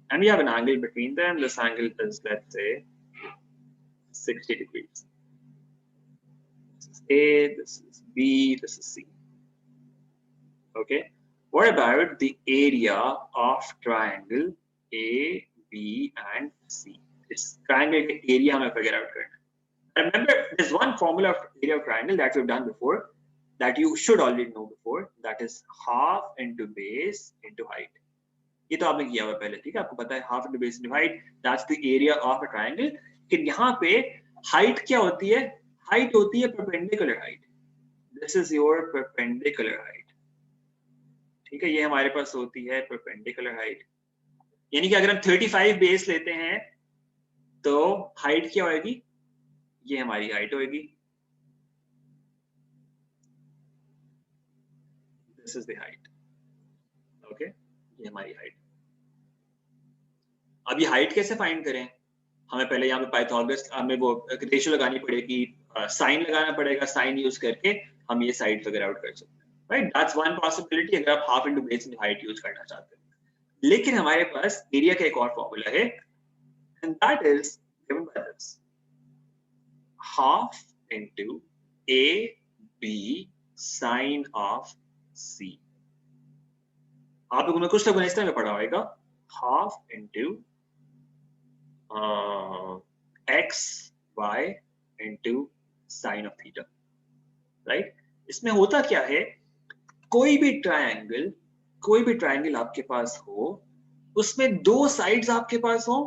And we have an angle between them. This angle is, let's say, 60 degrees. This is A, this is B, this is C. Okay. What about the area of triangle A, B, and C? This triangle area hame figure out karna. Remember, there's one formula of area of triangle that we've done before, that you should already know before. That is half into base into height. ये तो आपने किया हुआ पहले, ठीक है, आपको पता है half into base into height, that's the area of a triangle. लेकिन यहाँ पे height क्या होती है? Height होती है perpendicular height. This is your perpendicular height. ठीक है, ये हमारे पास होती है perpendicular height. यानी कि अगर हम 35 बेस लेते हैं तो height क्या होगी? ये हमारी height होगी. This is the height. Okay, ये हमारी height. अब ये हाइट कैसे फाइंड करें? हमें पहले यहाँ पे पाइथागोरस हमें वो रेशियो लगानी पड़ेगी, साइन लगाना पड़ेगा, साइन यूज करके हम ये साइड फिगर आउट कर सकते हैं, राइट? दैट्स वन पॉसिबिलिटी अगर आप half into base into height use करना चाहते हैं. लेकिन हमारे पास एरिया का एक और फॉर्मूला है, and that is given by this, half into A B sine of C. आप लोगों ने कुछ लोगों ने इस तरह में पढ़ा होगा, half into x y into sine of theta, right? इसमें होता क्या है, कोई भी ट्रायंगल आपके पास हो, उसमें दो साइड्स आपके पास हो,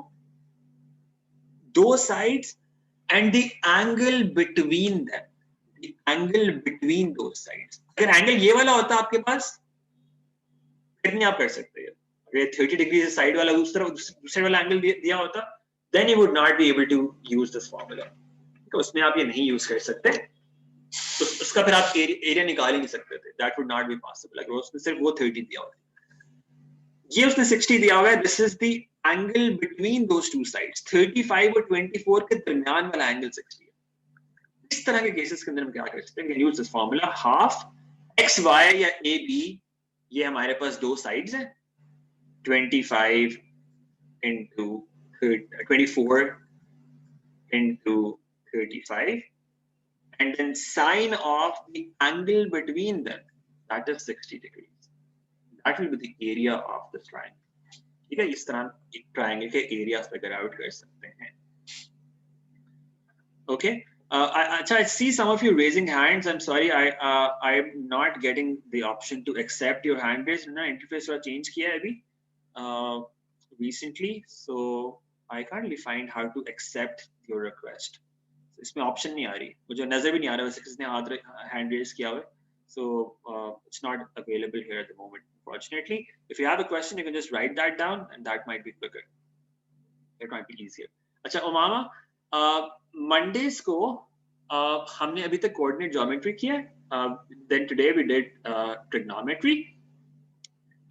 दो sides and the angle between them, the angle between those sides. अगर एंगल ये वाला होता आपके पास, फिर नहीं आप कर सकते. अगर 30 डिग्री साइड वाला दूसरे वाला एंगल दिया होता, then you would not be able to use this formula. तो उसमें आप ये नहीं यूज कर सकते, तो उसका फिर आप एरिया निकाल ही नहीं सकते थे. That would not be possible. अगर उसने सिर्फ वो 30 दिया हुआ है, ये उसने 60 दिया हुआ है. This is the angle between those two sides. 35 और 24 के दरमियान वाला एंगल 60 है. इस तरह के केसेस के अंदर हम क्या कर सकते हैं? We can use this formula. Half x y या ए बी, ये हमारे पास दो साइड्स हैं, 25 into 24 into 35, and then sine of the angle between them, that is 60 degrees. That will be the area of this triangle. ठीक है, इस तरह एक ट्रायंगल के एरिया फिगर आउट कर सकते हैं. Okay, I see some of you raising hands. I'm sorry, I'm not getting the option to accept your hand raise. ना interface थोड़ा change किया है अभी recently, so I can't really find how to accept your request. So इसमें option नहीं आ रही, मुझे नजर भी नहीं आ रहा वैसे किसने hand raise किया हुआ है. So it's not available here at the moment, unfortunately. If you have a question, you can just write that down, and that might be quicker. It might be easier. अच्छा Umama, Mondays को हमने अभी तक coordinate geometry किया है. Then today we did trigonometry.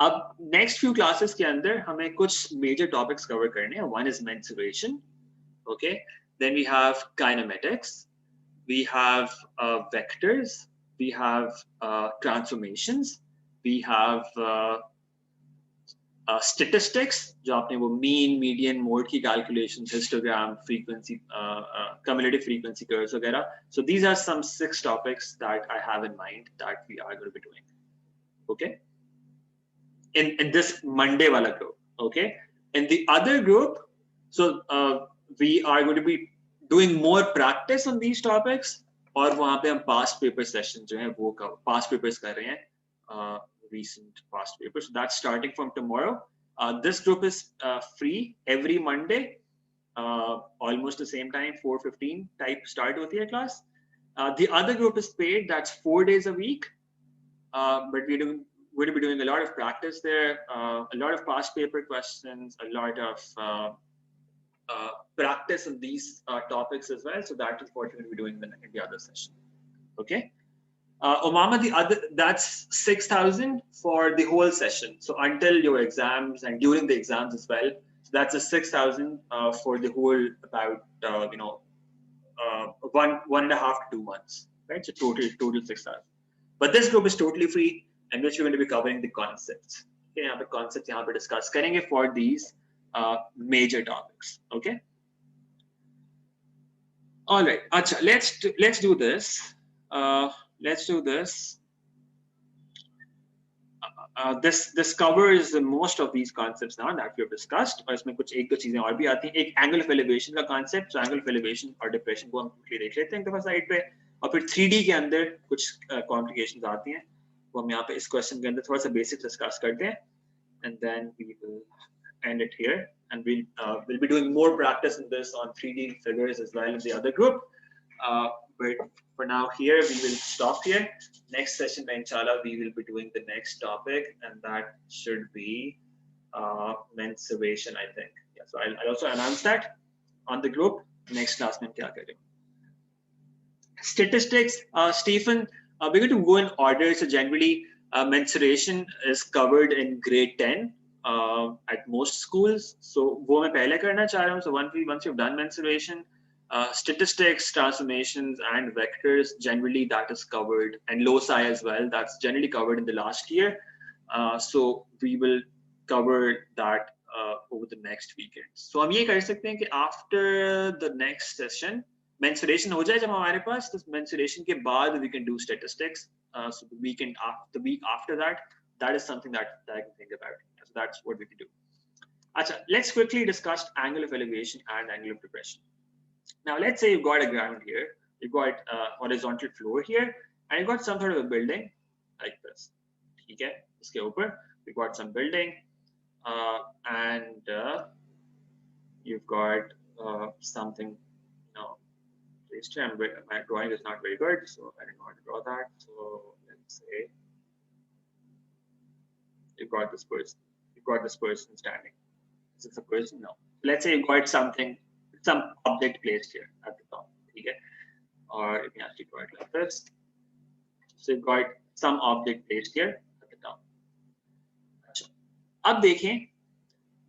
अब next few classes के अंदर हमें कुछ major topics cover करने हैं. One is mensuration, okay. Then we have kinematics, we have vectors, we have transformations, we have statistics, जो आपने वो mean, median, mode की calculations, histogram, frequency, cumulative frequency curves वगैरह. So these are some 6 topics that I have in mind that we are going to be doing. Okay. In this Monday wala group. Okay. In the other group, so we are going to be doing more practice on these topics. और वहाँ पे हम past paper session जो है वो past papers कर रहे हैं. Recent past papers. So that's starting from tomorrow. This group is free every Monday, almost the same time, 4:15 type start with your class. The other group is paid. That's 4 days a week. But we're going to be doing a lot of practice there, a lot of past paper questions, a lot of practice on these topics as well. So that is what we're going to be doing in the other session. Okay. Umama, that's 6,000 for the whole session. So until your exams and during the exams as well. So that's a 6,000 for the whole about 1.5 to 2 months, right? So total 6,000. But this group is totally free, and which we're going to be covering the concepts. Okay, यहाँ पे concepts यहाँ पे discuss करेंगे for these major topics. Okay. All right. अच्छा, let's do this. Let's do this. This covers most of these concepts now that we have discussed. और इसमें कुछ एक दो चीजें और भी आती हैं. एक angle of elevation का concept, so angle of elevation और depression को हम देख लेते हैं एक दफा साइड पे. और फिर 3D के अंदर कुछ complications आती हैं. वो हम यहाँ पे इस question के अंदर थोड़ा सा basic discuss करते हैं. And then we will end it here. And we'll be doing more practice in this on 3D figures as well in the other group. But for now here, we will stop here. Next session, inshallah, we will be doing the next topic, and that should be mensuration, I think. Yeah, so I'll also announce that on the group. Next class, mein kya kare. Statistics, Stephen, we're going to go in order. So generally, mensuration is covered in grade 10 at most schools. So wo main pehle karna cha raha hu. So once you've done mensuration, statistics, transformations, and vectors, generally that is covered, and loci as well, that's generally covered in the last year. So we will cover that over the next weekend. So हम ये कर सकते हैं कि after the next session, mensuration हो जाए जब हमारे पास, तो mensuration के बाद we can do statistics. So the week after that, that is something that I can think about. So that's what we can do. Achha, let's quickly discuss angle of elevation and angle of depression. Now, let's say you've got a ground here, you've got a horizontal floor here, and you've got some sort of a building like this. Okay, iske upar, we've got some building, and you've got something, placed here. My drawing is not very good, so I didn't want to draw that. So let's say you've got this person. You've got this person standing. Is this a person? No. Let's say you've got something. Some object placed here at the top, okay? Or you can actually draw it like this. So you've got some object placed here at the top. Ab dekhein,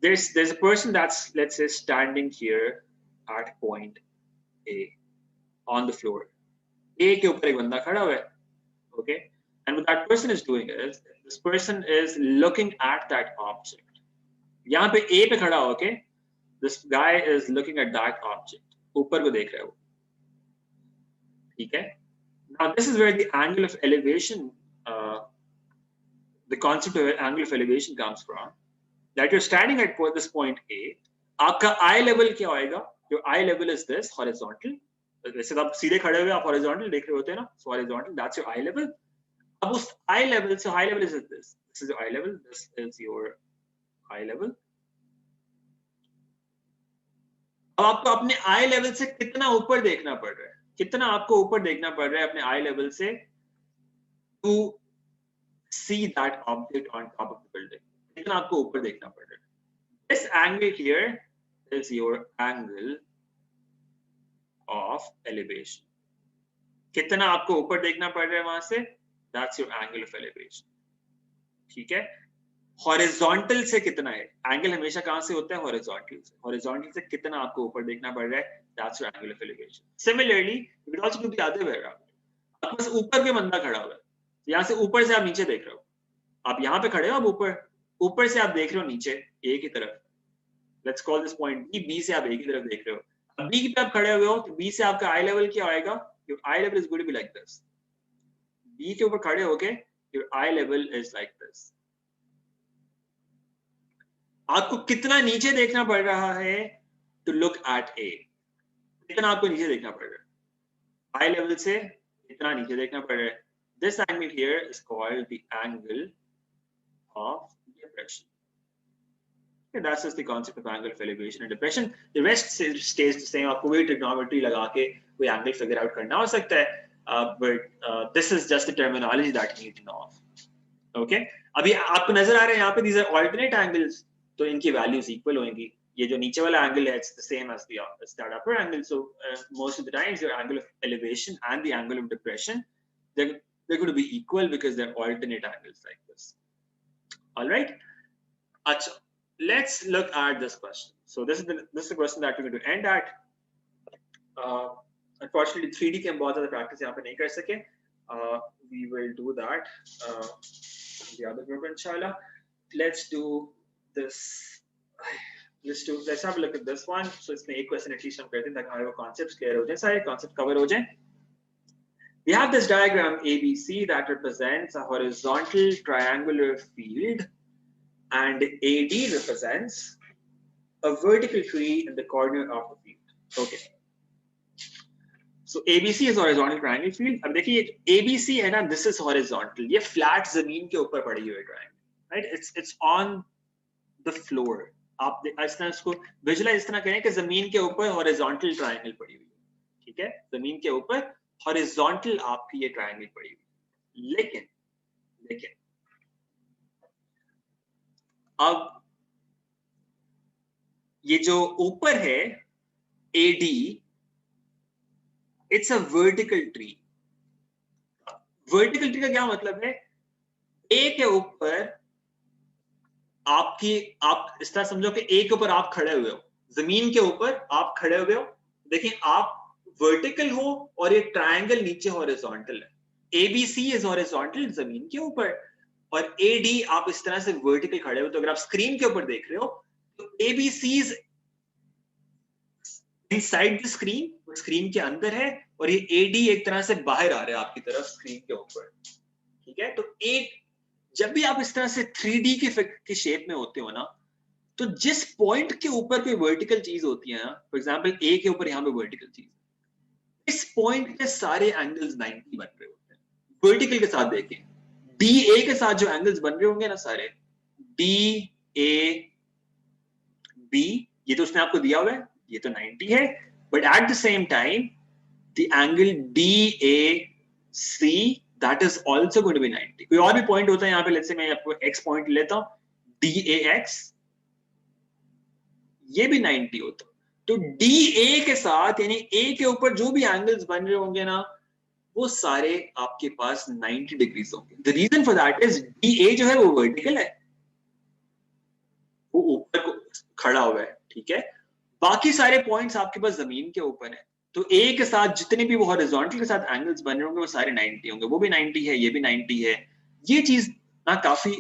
there's a person that's, let's say, standing here at point A on the floor. A ke upar ek banda khada hua hai, okay? And what that person is doing is, this person is looking at that object. Yahan pe A pe khada, okay? This guy is looking at that object. ऊपर को देख रहा है वो. ठीक है? Now this is where the angle of elevation, the concept of angle of elevation comes from. That you're standing at this point A. आपका eye level क्या होएगा? Your eye level is this horizontal, वैसे तो आप सीधे खड़े हुए आप हॉरिजॉन्टल देख रहे होते हैं ना, सो horizontal that's your eye level. अब उस आई लेवल से, high level is this is your eye level, this is your eye level. अब आपको अपने आई लेवल से कितना ऊपर देखना पड़ रहा है, कितना आपको ऊपर देखना पड़ रहा है अपने आई लेवल से to see that object on top of the building, कितना आपको ऊपर देखना पड़ रहा है। This angle here is your angle of elevation, कितना आपको ऊपर देखना पड़ रहा है वहां से, that's your angle of elevation. ठीक है, हॉरिजॉन्टल से कितना है, एंगल हमेशा कहां से होता है, हॉरिजॉन्टल से, हॉरिजॉन्टल से कितना आपको ऊपर देखना पड़ रहा है, that's your angle of elevation. Similarly you can also do the other way around, आपके पास ऊपर भी बंदा खड़ा हुआ है, यहां से ऊपर से आप नीचे देख रहे हो, आप यहाँ पे खड़े हो, आप ऊपर, ऊपर से आप देख रहे हो नीचे ए की तरफ, let's call this point B, B से आप ए की तरफ देख रहे हो, अब बी पे आप खड़े हुए हो तो बी से आपका आई लेवल क्या आएगा, your eye level is going to be like this, B के ऊपर खड़े होके your eye level is like this. आपको कितना नीचे देखना पड़ रहा है टू लुक एट ए, कितना आपको नीचे देखना पड़ रहा है, आई लेवल से इतना नीचे देखना पड़ रहा है। This angle here is called the angle of depression. Okay, that's just the concept of angle of elevation and depression. The rest stays the same. आपको वही trigonometry लगा के कोई angle figure out करना हो सकता है, but this is just the terminology that you need to know of. Okay, अभी आपको नजर आ रहा है यहाँ पे these are alternate angles, तो इनकी values equal होंगी। ये जो नीचे वाला angle है, it's the same as that upper angle. So most of the times your angle of elevation and the angle of depression, they're going to be equal because they're alternate angles like this. All right. Achha, let's look at this question. So this is the question that we're going to end at. Unfortunately, 3D के हम बहुत ज़्यादा practice यहाँ पे नहीं कर सके. We will do that the other group inshallah. Let's do this. Let's have a look at this one. So इसमें एक question at least हम करते हैं ताकि हमारे वो concepts clear हो जाए, सारे concepts cover हो जाए. We have this diagram ABC that represents a horizontal triangular field and AD represents a vertical tree in the corner of the field. Okay. So ABC is horizontal triangle field. अब देखिए ABC है ना, this is horizontal. ये flat जमीन के ऊपर पड़ी हुई है triangle, right? It's on the floor. आप इस तरह इसको visualize इस तरह करें कि जमीन के ऊपर horizontal triangle पड़ी हुई है, ठीक है? जमीन के ऊपर हॉरिजॉन्टल आपकी ये ट्रायंगल पड़ी हुई, लेकिन अब ये जो ऊपर है AD, it's a vertical tree. Vertical tree का क्या मतलब है, ए के ऊपर आप इस तरह समझो कि ए के ऊपर आप खड़े हुए हो, जमीन के ऊपर आप खड़े हुए हो, देखिए आप वर्टिकल हो और ये ट्रायंगल नीचे हॉरिजॉन्टल है। ABC इज हॉरिजॉन्टल जमीन के ऊपर और AD आप इस तरह से वर्टिकल खड़े हो। तो अगर आप स्क्रीन के ऊपर देख रहे हो तो ABC is inside the screen, screen के अंदर है, और ये AD एक तरह से बाहर आ रहा है आपकी तरफ स्क्रीन के ऊपर, ठीक है। तो एक जब भी आप इस तरह से 3D की शेप में होते हो ना, तो जिस पॉइंट के ऊपर कोई वर्टिकल चीज होती है ना, फॉर एग्जांपल A के ऊपर यहाँ पे वर्टिकल चीज, इस पॉइंट के सारे एंगल्स 90 बन रहे होते हैं वर्टिकल के साथ। देखें DA के साथ जो एंगल्स बन रहे होंगे ना सारे DAB, ये तो उसने आपको दिया हुआ है, ये तो 90 है, but at the same time the angle DAC that is also going to be 90। कोई और भी पॉइंट होता है यहाँ पे, लेट्स से मैं आपको x पॉइंट लेता हूं, DAX, ये भी 90 होता। तो DA के साथ यानी A के ऊपर जो भी एंगल्स बन रहे होंगे ना, वो सारे आपके पास 90 डिग्रीज होंगे। The reason for that is DA जो है वो वर्टिकल है, वो ऊपर को खड़ा हुआ है, ठीक है। बाकी सारे पॉइंट्स आपके पास जमीन के ऊपर है, तो A के साथ जितने भी वो हॉरिजॉन्टल के साथ एंगल्स बन रहे होंगे वो सारे 90 होंगे। वो भी 90 है, ये भी 90 है। ये चीज ना काफी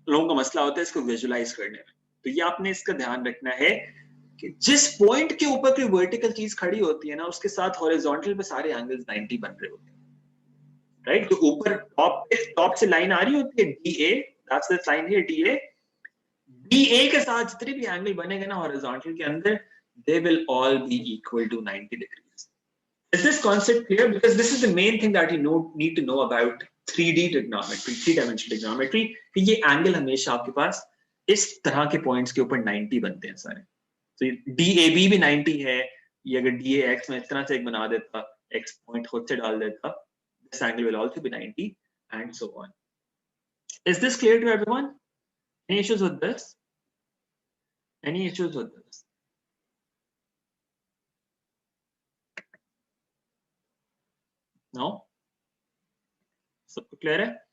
लोगों का मसला होता है इसको विजुलाइज करने में, तो ये आपने इसका ध्यान रखना है कि जिस पॉइंट के ऊपर कोई वर्टिकल चीज खड़ी होती है ना, उसके साथ हॉरिजॉन्टल पे सारे एंगल्स 90 बन रहे होते हैं, राइट। तो ऊपर टॉप से लाइन आ रही होती है DA, that's the line here DA। DA के साथ जितने भी एंगल बनेंगे ना हॉरिजॉन्टल के अंदर, they will all be equal to 90 degrees। Is this concept clear? Because this is the main thing that you need to know about 3D trigonometry, 3 dimensional trigonometry, कि ये एंगल हमेशा आपके पास इस तरह के पॉइंट्स के ऊपर 90 बनते हैं सारे. तो DAB भी 90 है. ये अगर DAX में इस तरह से एक बना देता, X पॉइंट खुद से डाल देता, this angle will also be 90 and so on. Is this clear to everyone? Any issues with this? Any issues with this? No? सबको क्लियर है?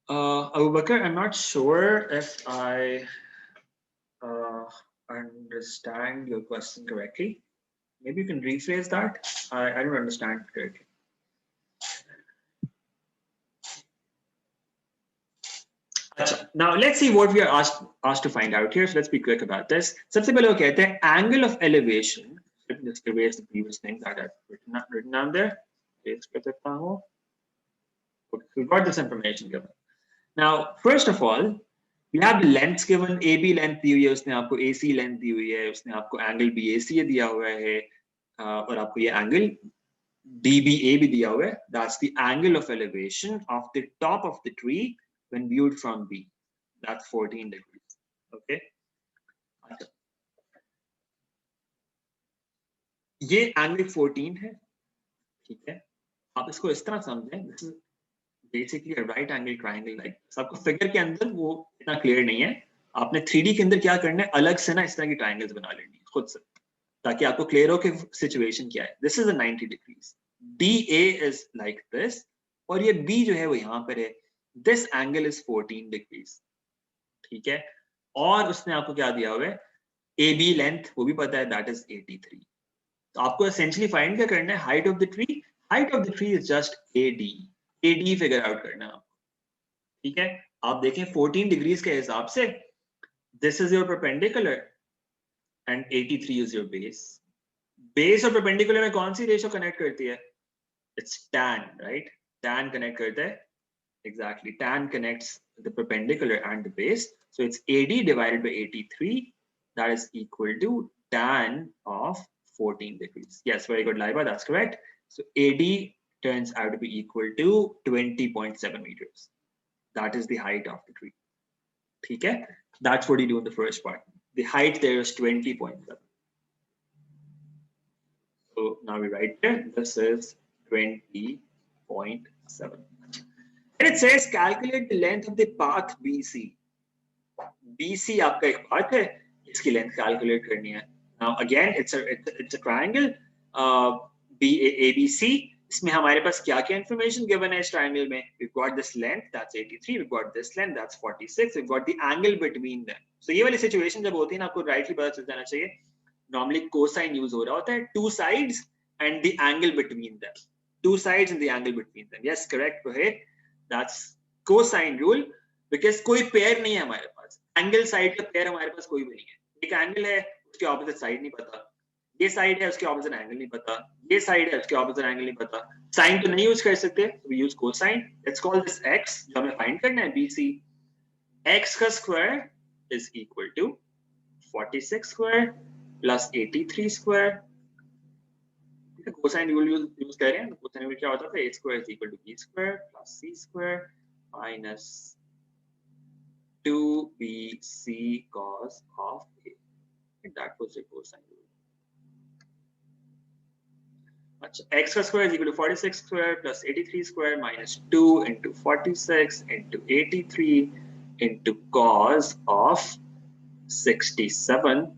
Abu Bakr, I'm not sure if I understand your question correctly. Maybe you can rephrase that. I don't understand correctly. Now let's see what we are asked to find out here. So let's be quick about this. सबसे पहले वो कहते हैं angle of elevation. Let me just erase the previous thing that I've written down there. We got this information given. Now, first of all, we have the lengths given. AB length दी हुई है, उसने आपको AC length दी हुई है, उसने आपको angle BAC दिया हुआ है, और आपको ये angle DBA भी दिया हुआ है. That's the angle of elevation of the top of the tree when viewed from B. That's 14 degrees. Okay. ये angle 14 है, ठीक है. आप इसको इस तरह समझें. This is basically a right angle triangle like this. आपको फिगर के अंदर वो इतना क्लियर नहीं है. आपने 3D के अंदर क्या करना है, अलग से ना इस तरह की ट्रायंगल्स बना लेनी है खुद से, ताकि आपको क्लियर हो कि सिचुएशन क्या है. This is a 90 degrees. DA is like this, और ये B जो है वो यहाँ पर है. This angle is 14 degrees. ठीक है. और उसने आपको क्या दिया हुआ है, AB length वो भी पता है, that is 83. तो आपको essentially find क्या करना है, height of the tree. Height of the tree is just AD. AD figure out करना है आपको. ठीक है. आप देखें 14 डिग्रीज के हिसाब से, this is your perpendicular and 83 is your base. Base और perpendicular में कौन सी रेशो कनेक्ट करती है? It's tan, right? Tan connect करता है. Exactly. Tan connects the perpendicular and the base. So it's AD divided by 83. That is equal to tan of 14 degrees. Yes, very good, Laiba. That's correct. So AD turns out to be equal to 20.7 meters. That is the height of the tree. Okay? That's what you do in the first part. The height there is 20.7. So now we write there, this is 20.7. And it says calculate the length of the path BC. BC आपका एक path है, इसकी length calculate करनी है. Now again, it's a triangle. ABC. इसमें हमारे पास क्या-क्या information given है इस triangle में? We've got this length, that's 83. We've got this length, that's 46. We've got the angle between them. So ये वाली situation जब होती है ना, आपको rightly पता चल जाना चाहिए. Normally cosine use हो रहा होता है. Two sides and the angle between them. Two sides and the angle between them. Yes, correct, Rohit. That's cosine rule. Because कोई pair नहीं है हमारे पास. Angle side का pair हमारे पास कोई भी नहीं है. एक angle है, उसके opposite side नहीं पता. ये साइड है, उसके ऑपोजिट एंगल नहीं पता. ये साइड है, उसके ऑपोजिट एंगल नहीं पता. साइन तो नहीं यूज कर सकते, we use cosine. Let's call this x, जो हमें फाइंड करना है, BC. x का square is equal to 46 square plus 83 square. Cosine rule use कर रहे हैं. कोसाइन रूल क्या होता है, a square is equal to b square plus c square minus 2bc cos of a. That was the cosine rule. X square is equal to 46 square plus 83 square minus 2 into 46 into 83 into cos of 67.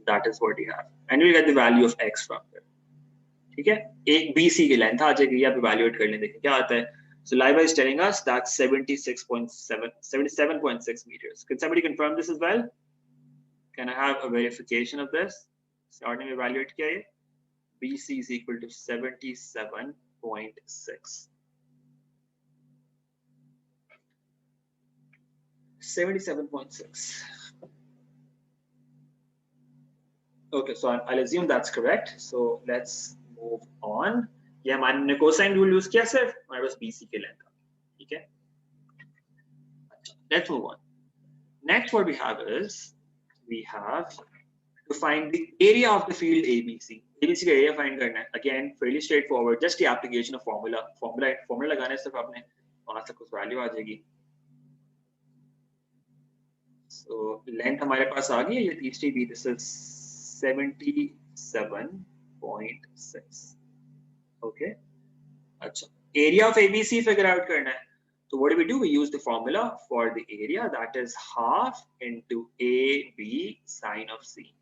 That is what you have. And we get the value of x from there. ठीक है. एक BC की length आ जाएगी, आप evaluate कर लें, देखें क्या आता है. So Laiba is telling us that's 77.6 meters. Can somebody confirm this as well? Can I have a verification of this? Starting में evaluate किया ये. BC is equal to 77.6. 77.6. Okay, so I'll assume that's correct. So let's move on. ये हमारे cosine rule use किया सिर्फ, हमारे पास BC के length. ठीक है. Let's move on. Next, what we have is we have to find the area of the field ABC. ABC का area find करना है. Again, fairly straightforward. Just the application of formula. Formula लगाने से आपने वहाँ से कुछ value आ जाएगी. So length हमारे पास आ गई है. ये तीसरी भी this is 77.6. Okay. अच्छा. Area of ABC figure out करना है. So what do? We use the formula for the area, that is half into AB sine of C.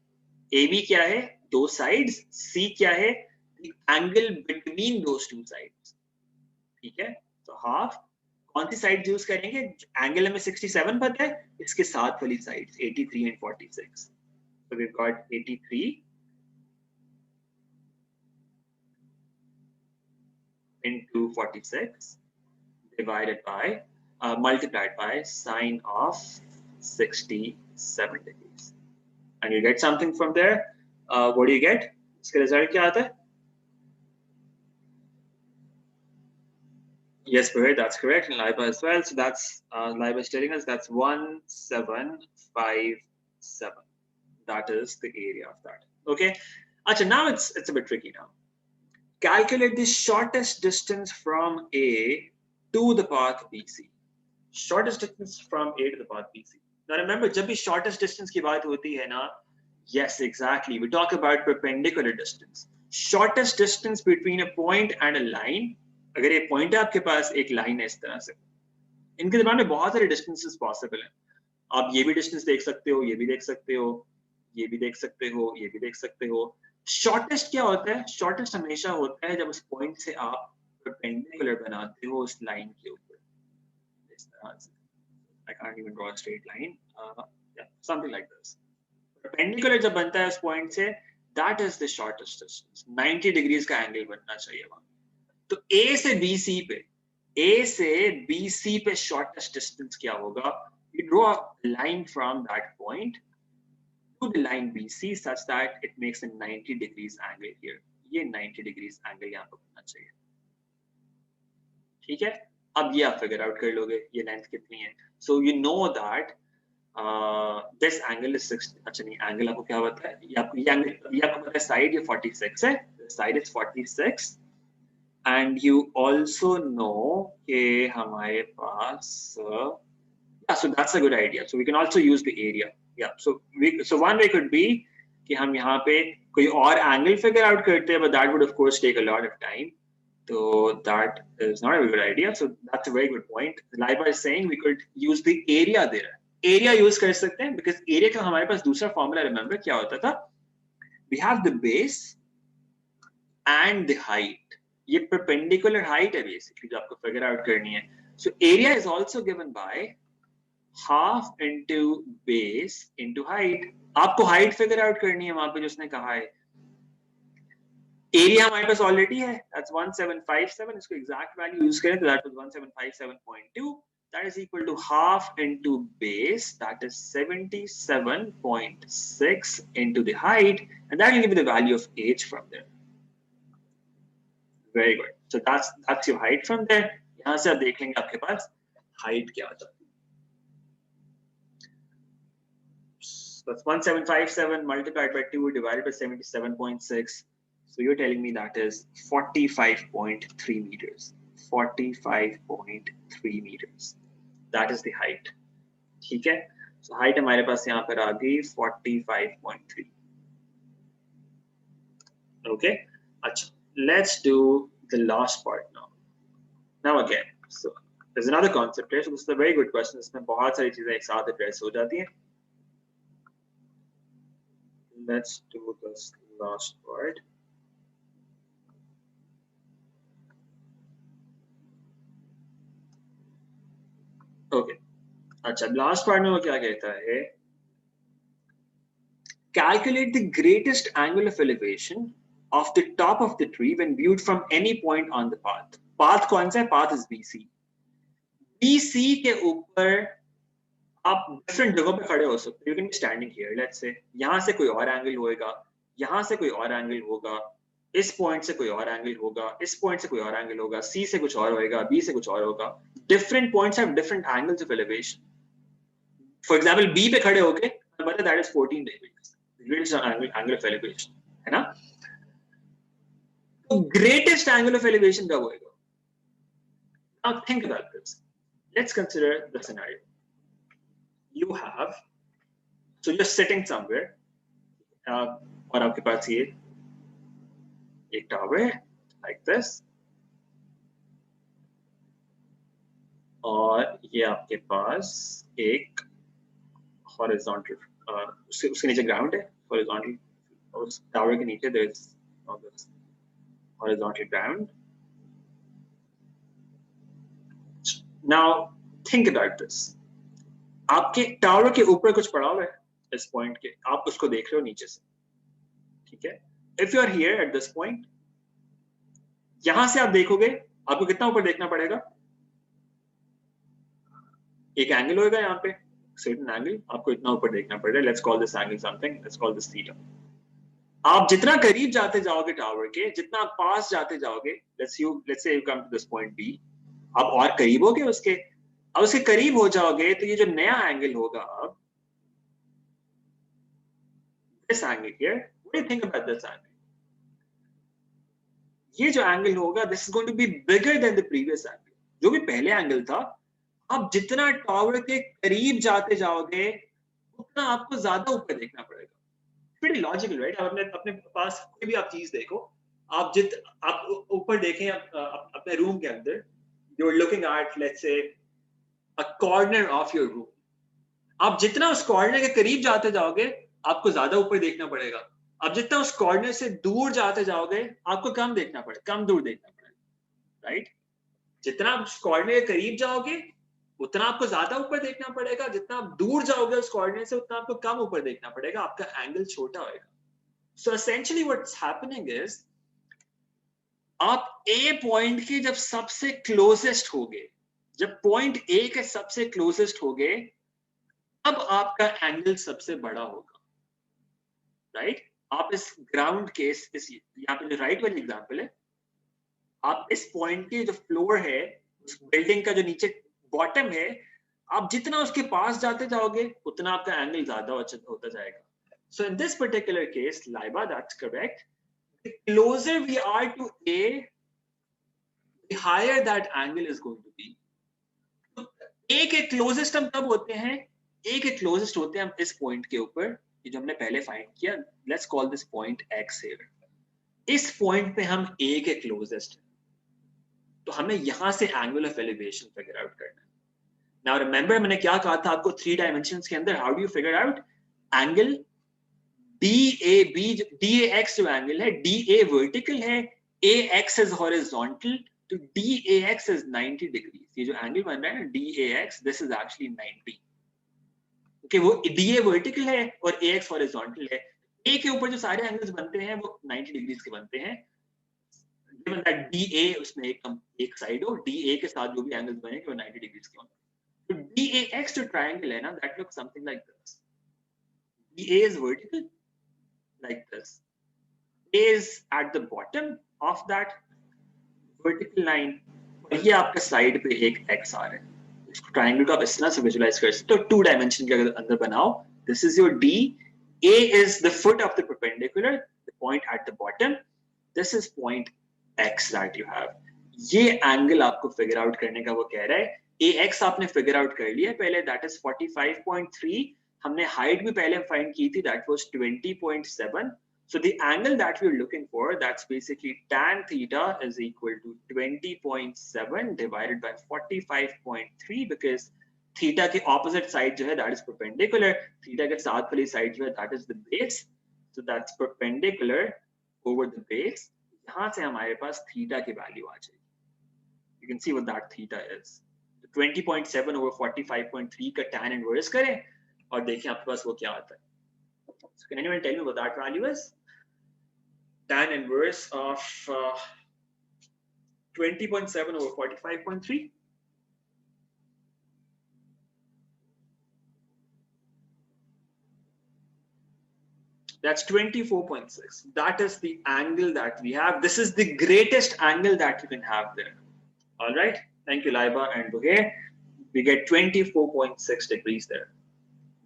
AB क्या है? दो sides. C क्या है? The angle between those two sides. ठीक है? तो half. कौन सी sides use करेंगे? Angle हमें 67 पता है. इसके साथ वाली sides 83 and 46. So we've got 83 into 46 divided by multiplied by sine of 67 degrees. And you get something from there. What do you get? इसका result क्या आता है? Yes, Bahir, that's correct. And Laiba as well. So that's Laiba is telling us that's 1757. That is the area of that. Okay. Achha, now it's a bit tricky now. Calculate the shortest distance from A to the path BC. Shortest distance from A to the path BC. Now remember, जब भी shortest distance की बात होती है ना, yes, exactly. We talk about perpendicular distance. Shortest distance between a point and a line. अगर ये point है आपके पास एक line है इस तरह से. इनके दरम्यान में बहुत सारे distances possible हैं. आप ये भी distance देख सकते हो, ये भी देख सकते हो, ये भी देख सकते हो, ये भी देख सकते हो. Shortest क्या होता है? Shortest हमेशा होता है जब उस point से आप perpendicular बनाते हो उस line के ऊपर. I can't even draw a straight line. Yeah, something like this. Perpendicular जब बनता है उस point से, that is the shortest distance. 90 degrees का angle बनना चाहिए वहाँ. तो A से BC पे shortest distance क्या होगा? You draw a line from that point to the line BC such that it makes a 90 degrees angle here. ये 90 degrees angle यहाँ पर बनना चाहिए. ठीक है? अब ये आप figure out कर लोगे ये length कितनी है. So you know that this angle is 60. अच्छा नहीं, angle आपको क्या पता है? ये आपको पता है side ये 46 है. The side is 46. And you also know कि हमारे पास yeah, so that's a good idea. So we can also use the area. Yeah. So one way could be कि हम यहाँ पे कोई और angle figure out करते हैं, but that would of course take a lot of time. So that is not a good idea. So that's a very good point. Laiba is saying we could use the area there. Area use कर सकते हैं because area का हमारे पास दूसरा formula remember क्या होता था? We have the base and the height. ये perpendicular height है basically जो आपको figure out करनी है. So area is also given by half into base into height. आपको height figure out करनी है वहाँ पे जो उसने कहा है. Area हमारे पास already है. That's 1757. इसको exact value use करें तो that was 1757.2. That is equal to half into base. That is 77.6 into the height, and that will give you the value of h from there. Very good. So that's your height from there. यहाँ से आप देख लेंगे आपके पास height क्या होता है. That's 1757 multiplied by 2 divided by 77.6. So you're telling me that is 45.3 meters. 45.3 meters. That is the height. ठीक है? So height हमारे पास यहाँ पर आ गई 45.3. Okay? अच्छा. Let's do the last part now. Now again, so there's another concept here. So this is a very good question. इसमें बहुत सारी चीजें एक साथ address हो जाती हैं. Let's do this last part. Okay. अच्छा, last part में वो क्या कहता है? Calculate the greatest angle of elevation of the top of the tree when viewed from any point on the path. Path कौन सा है? Path is BC. BC के ऊपर आप different जगहों पे खड़े हो सकते हो. You can be standing here. Let's say यहाँ से कोई और angle होएगा, यहाँ से कोई और angle होगा, इस point से कोई और angle होगा, इस point से कोई और angle होगा, C से कुछ और होएगा, B से कुछ और होगा. Different points have different angles of elevation. For example B पे खड़े होके मतलब that is 14 degrees, greatest angle of elevation, है ना? तो ग्रेटेस्ट एंगल ऑफ एलिवेशन कब होएगा? Now think about this, let's consider the scenario, you have, so you are sitting somewhere, और आपके पास ये एक टावर है लाइक दिस, और ये आपके पास एक हॉरिजॉन्टल, उसके नीचे ग्राउंड है, हॉरिजॉन्टल, उस टावर के नीचे there is horizontal ground. Now think about this, आपके टावर के ऊपर कुछ पड़ा हुआ है इस पॉइंट के, आप उसको देख रहे हो नीचे से, ठीक है? If you are here at this point, यहां से आप देखोगे आपको कितना ऊपर देखना पड़ेगा? एक एंगल होगा यहाँ पे, सर्टेन एंगल, आपको इतना ऊपर देखना पड़ेगा. Let's call this angle something, let's call this theta. आप जितना करीब जाते जाओगे टावर के, जितना आप पास जाते जाओगे, let's say you come to this point B, आप और करीब होगे उसके, अब उसके करीब हो जाओगे तो ये जो नया एंगल होगा, अब this angle here, what do you think about this angle? ये जो एंगल होगा, this is going to be bigger than the previous angle. जो भी पहले एंगल था, आप जितना टावर के करीब जाते जाओगे उतना आपको ज्यादा ऊपर देखना पड़ेगा. pretty logical, right? आप अपने पास कोई भी आप चीज देखो, आप ऊपर देखें, अपने रूम के अंदर, you're looking at, let's say, a corner of your room. आप जितना उस कॉर्नर के करीब जाते जाओगे आपको ज्यादा ऊपर देखना पड़ेगा. आप जितना उस कॉर्नर से दूर जाते जाओगे आपको कम देखना पड़ेगा, कम दूर देखना पड़ेगा, राइट? जितना आप उस कॉर्नर के करीब जाओगे उतना आपको ज्यादा ऊपर देखना पड़ेगा, जितना आप दूर जाओगे उस कोऑर्डिनेट से उतना आपको कम ऊपर देखना पड़ेगा, आपका एंगल छोटा होएगा. So essentially what's happening is, आप ए पॉइंट के जब सबसे क्लोजेस्ट होगे, जब पॉइंट ए के सबसे क्लोजेस्ट होगे, अब आपका एंगल सबसे बड़ा होगा, राइट? आप इस ग्राउंड के इस यहाँ पे जो राइट वाली एग्जांपल है, आप इस पॉइंट के जो फ्लोर है, उस बिल्डिंग का जो नीचे बॉटम है, आप जितना उसके पास जाते जाओगे उतना आपका एंगल ज्यादा होता जाएगा. So in this particular case, Laiba, that's correct. The closer we are to A, the higher that angle is going to be. तो A के closest हम तब होते हैं, A के closest होते हैं हम इस point के ऊपर, ये जो हमने पहले find किया. Let's call this point X here. इस point पे हम A के closest हैं, तो हमें यहाँ से angle of elevation figure out करना है. Now remember मैंने क्या कहा था आपको 3 dimensions के अंदर, how do you figure out angle? DAX जो एंगल है, DA वर्टिकल है, AX is horizontal, तो DAX is 90 degrees. ये जो एंगल बन रहा है ना DAX, this is actually 90. Okay, वो DA वर्टिकल है और AX horizontal है. A के ऊपर जो सारे एंगल्स बनते हैं वो 90 डिग्रीज के बनते हैं. Given that DA उसमें एक साइड हो, DA के साथ जो भी एंगल्स बनेंगे वो 90 डिग्रीज के होंगे. तो DAX जो ट्रायंगल है ना, that looks something like this. DA is vertical like this. A is at the bottom of that vertical line. और ये आपके साइड पे एक x आ रहा है. इसको ट्रायंगल को आप इस तरह से विजुलाइज कर सकते हो. 2 डायमेंशन के अंदर बनाओ. This is your D. A is the foot of the perpendicular, the point at the bottom. This is point X that you have. ये एंगल आपको फिगर आउट करने का वो कह रहा है. AX आपने फिगर आउट कर लिया पहले, that is 45.3. हमने हाइट भी पहले फाइंड की थी, that was 20.7. So the angle that we're looking for, that's basically tan theta is equal to 20.7 divided by 45.3, because theta के opposite side जो है that is perpendicular, theta के साथ वाली side जो है that is the base, so that's perpendicular over the base. यहाँ से हमारे पास theta की value आ जाएगी. You can see what that theta is. 20.7 over 45.3 का tan inverse करें और देखिए आपके पास वो क्या आता है. So can anyone tell me what that value is? Tan inverse of 20.7 over 45.3. That's 24.6. That is the angle that we have. This is the greatest angle that you can have there. All right. Thank you, Laiba and Bugair. We get 24.6 degrees there.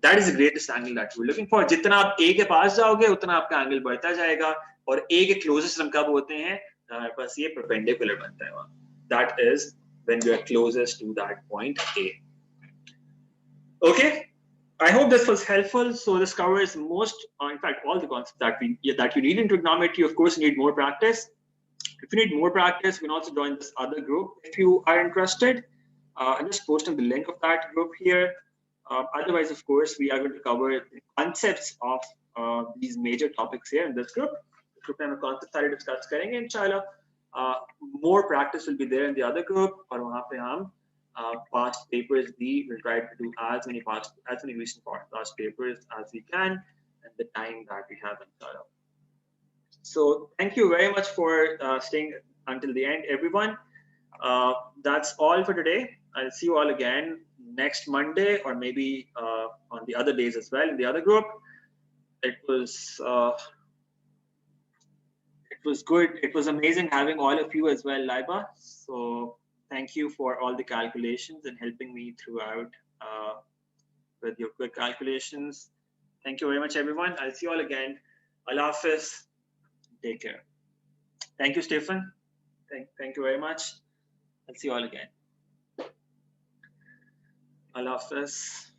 That is the greatest angle that we're looking for. जितना आप A के पास जाओगे उतना आपका angle बढ़ता जाएगा और A के क्लोजेस्ट हम कब होते हैं हमारे पास ये perpendicular बनता है वहाँ. That is when we are closest to that point A. Okay, I hope this was helpful. So this covers most, in fact, all the concepts that you need in trigonometry. Of course, you need more practice. If you need more practice, you can also join this other group if you are interested. I'm just posting the link of that group here. Otherwise, of course, we are going to cover the concepts of these major topics here in this group. The group में concepts सारे discuss करेंगे इंशाल्लाह. More practice will be there in the other group और वहाँ पे हम past papers we'll try to do as many recent past papers as we can and the time that we have inshallah. So thank you very much for staying until the end, everyone. That's all for today. I'll see you all again next Monday or maybe on the other days as well in the other group. It was good. It was amazing having all of you as well, Laiba. So thank you for all the calculations and helping me throughout with your quick calculations. Thank you very much, everyone. I'll see you all again. Allah Hafiz. Take care. Thank you, Stephen. Thank you very much. I'll see you all again. Allah Hafiz.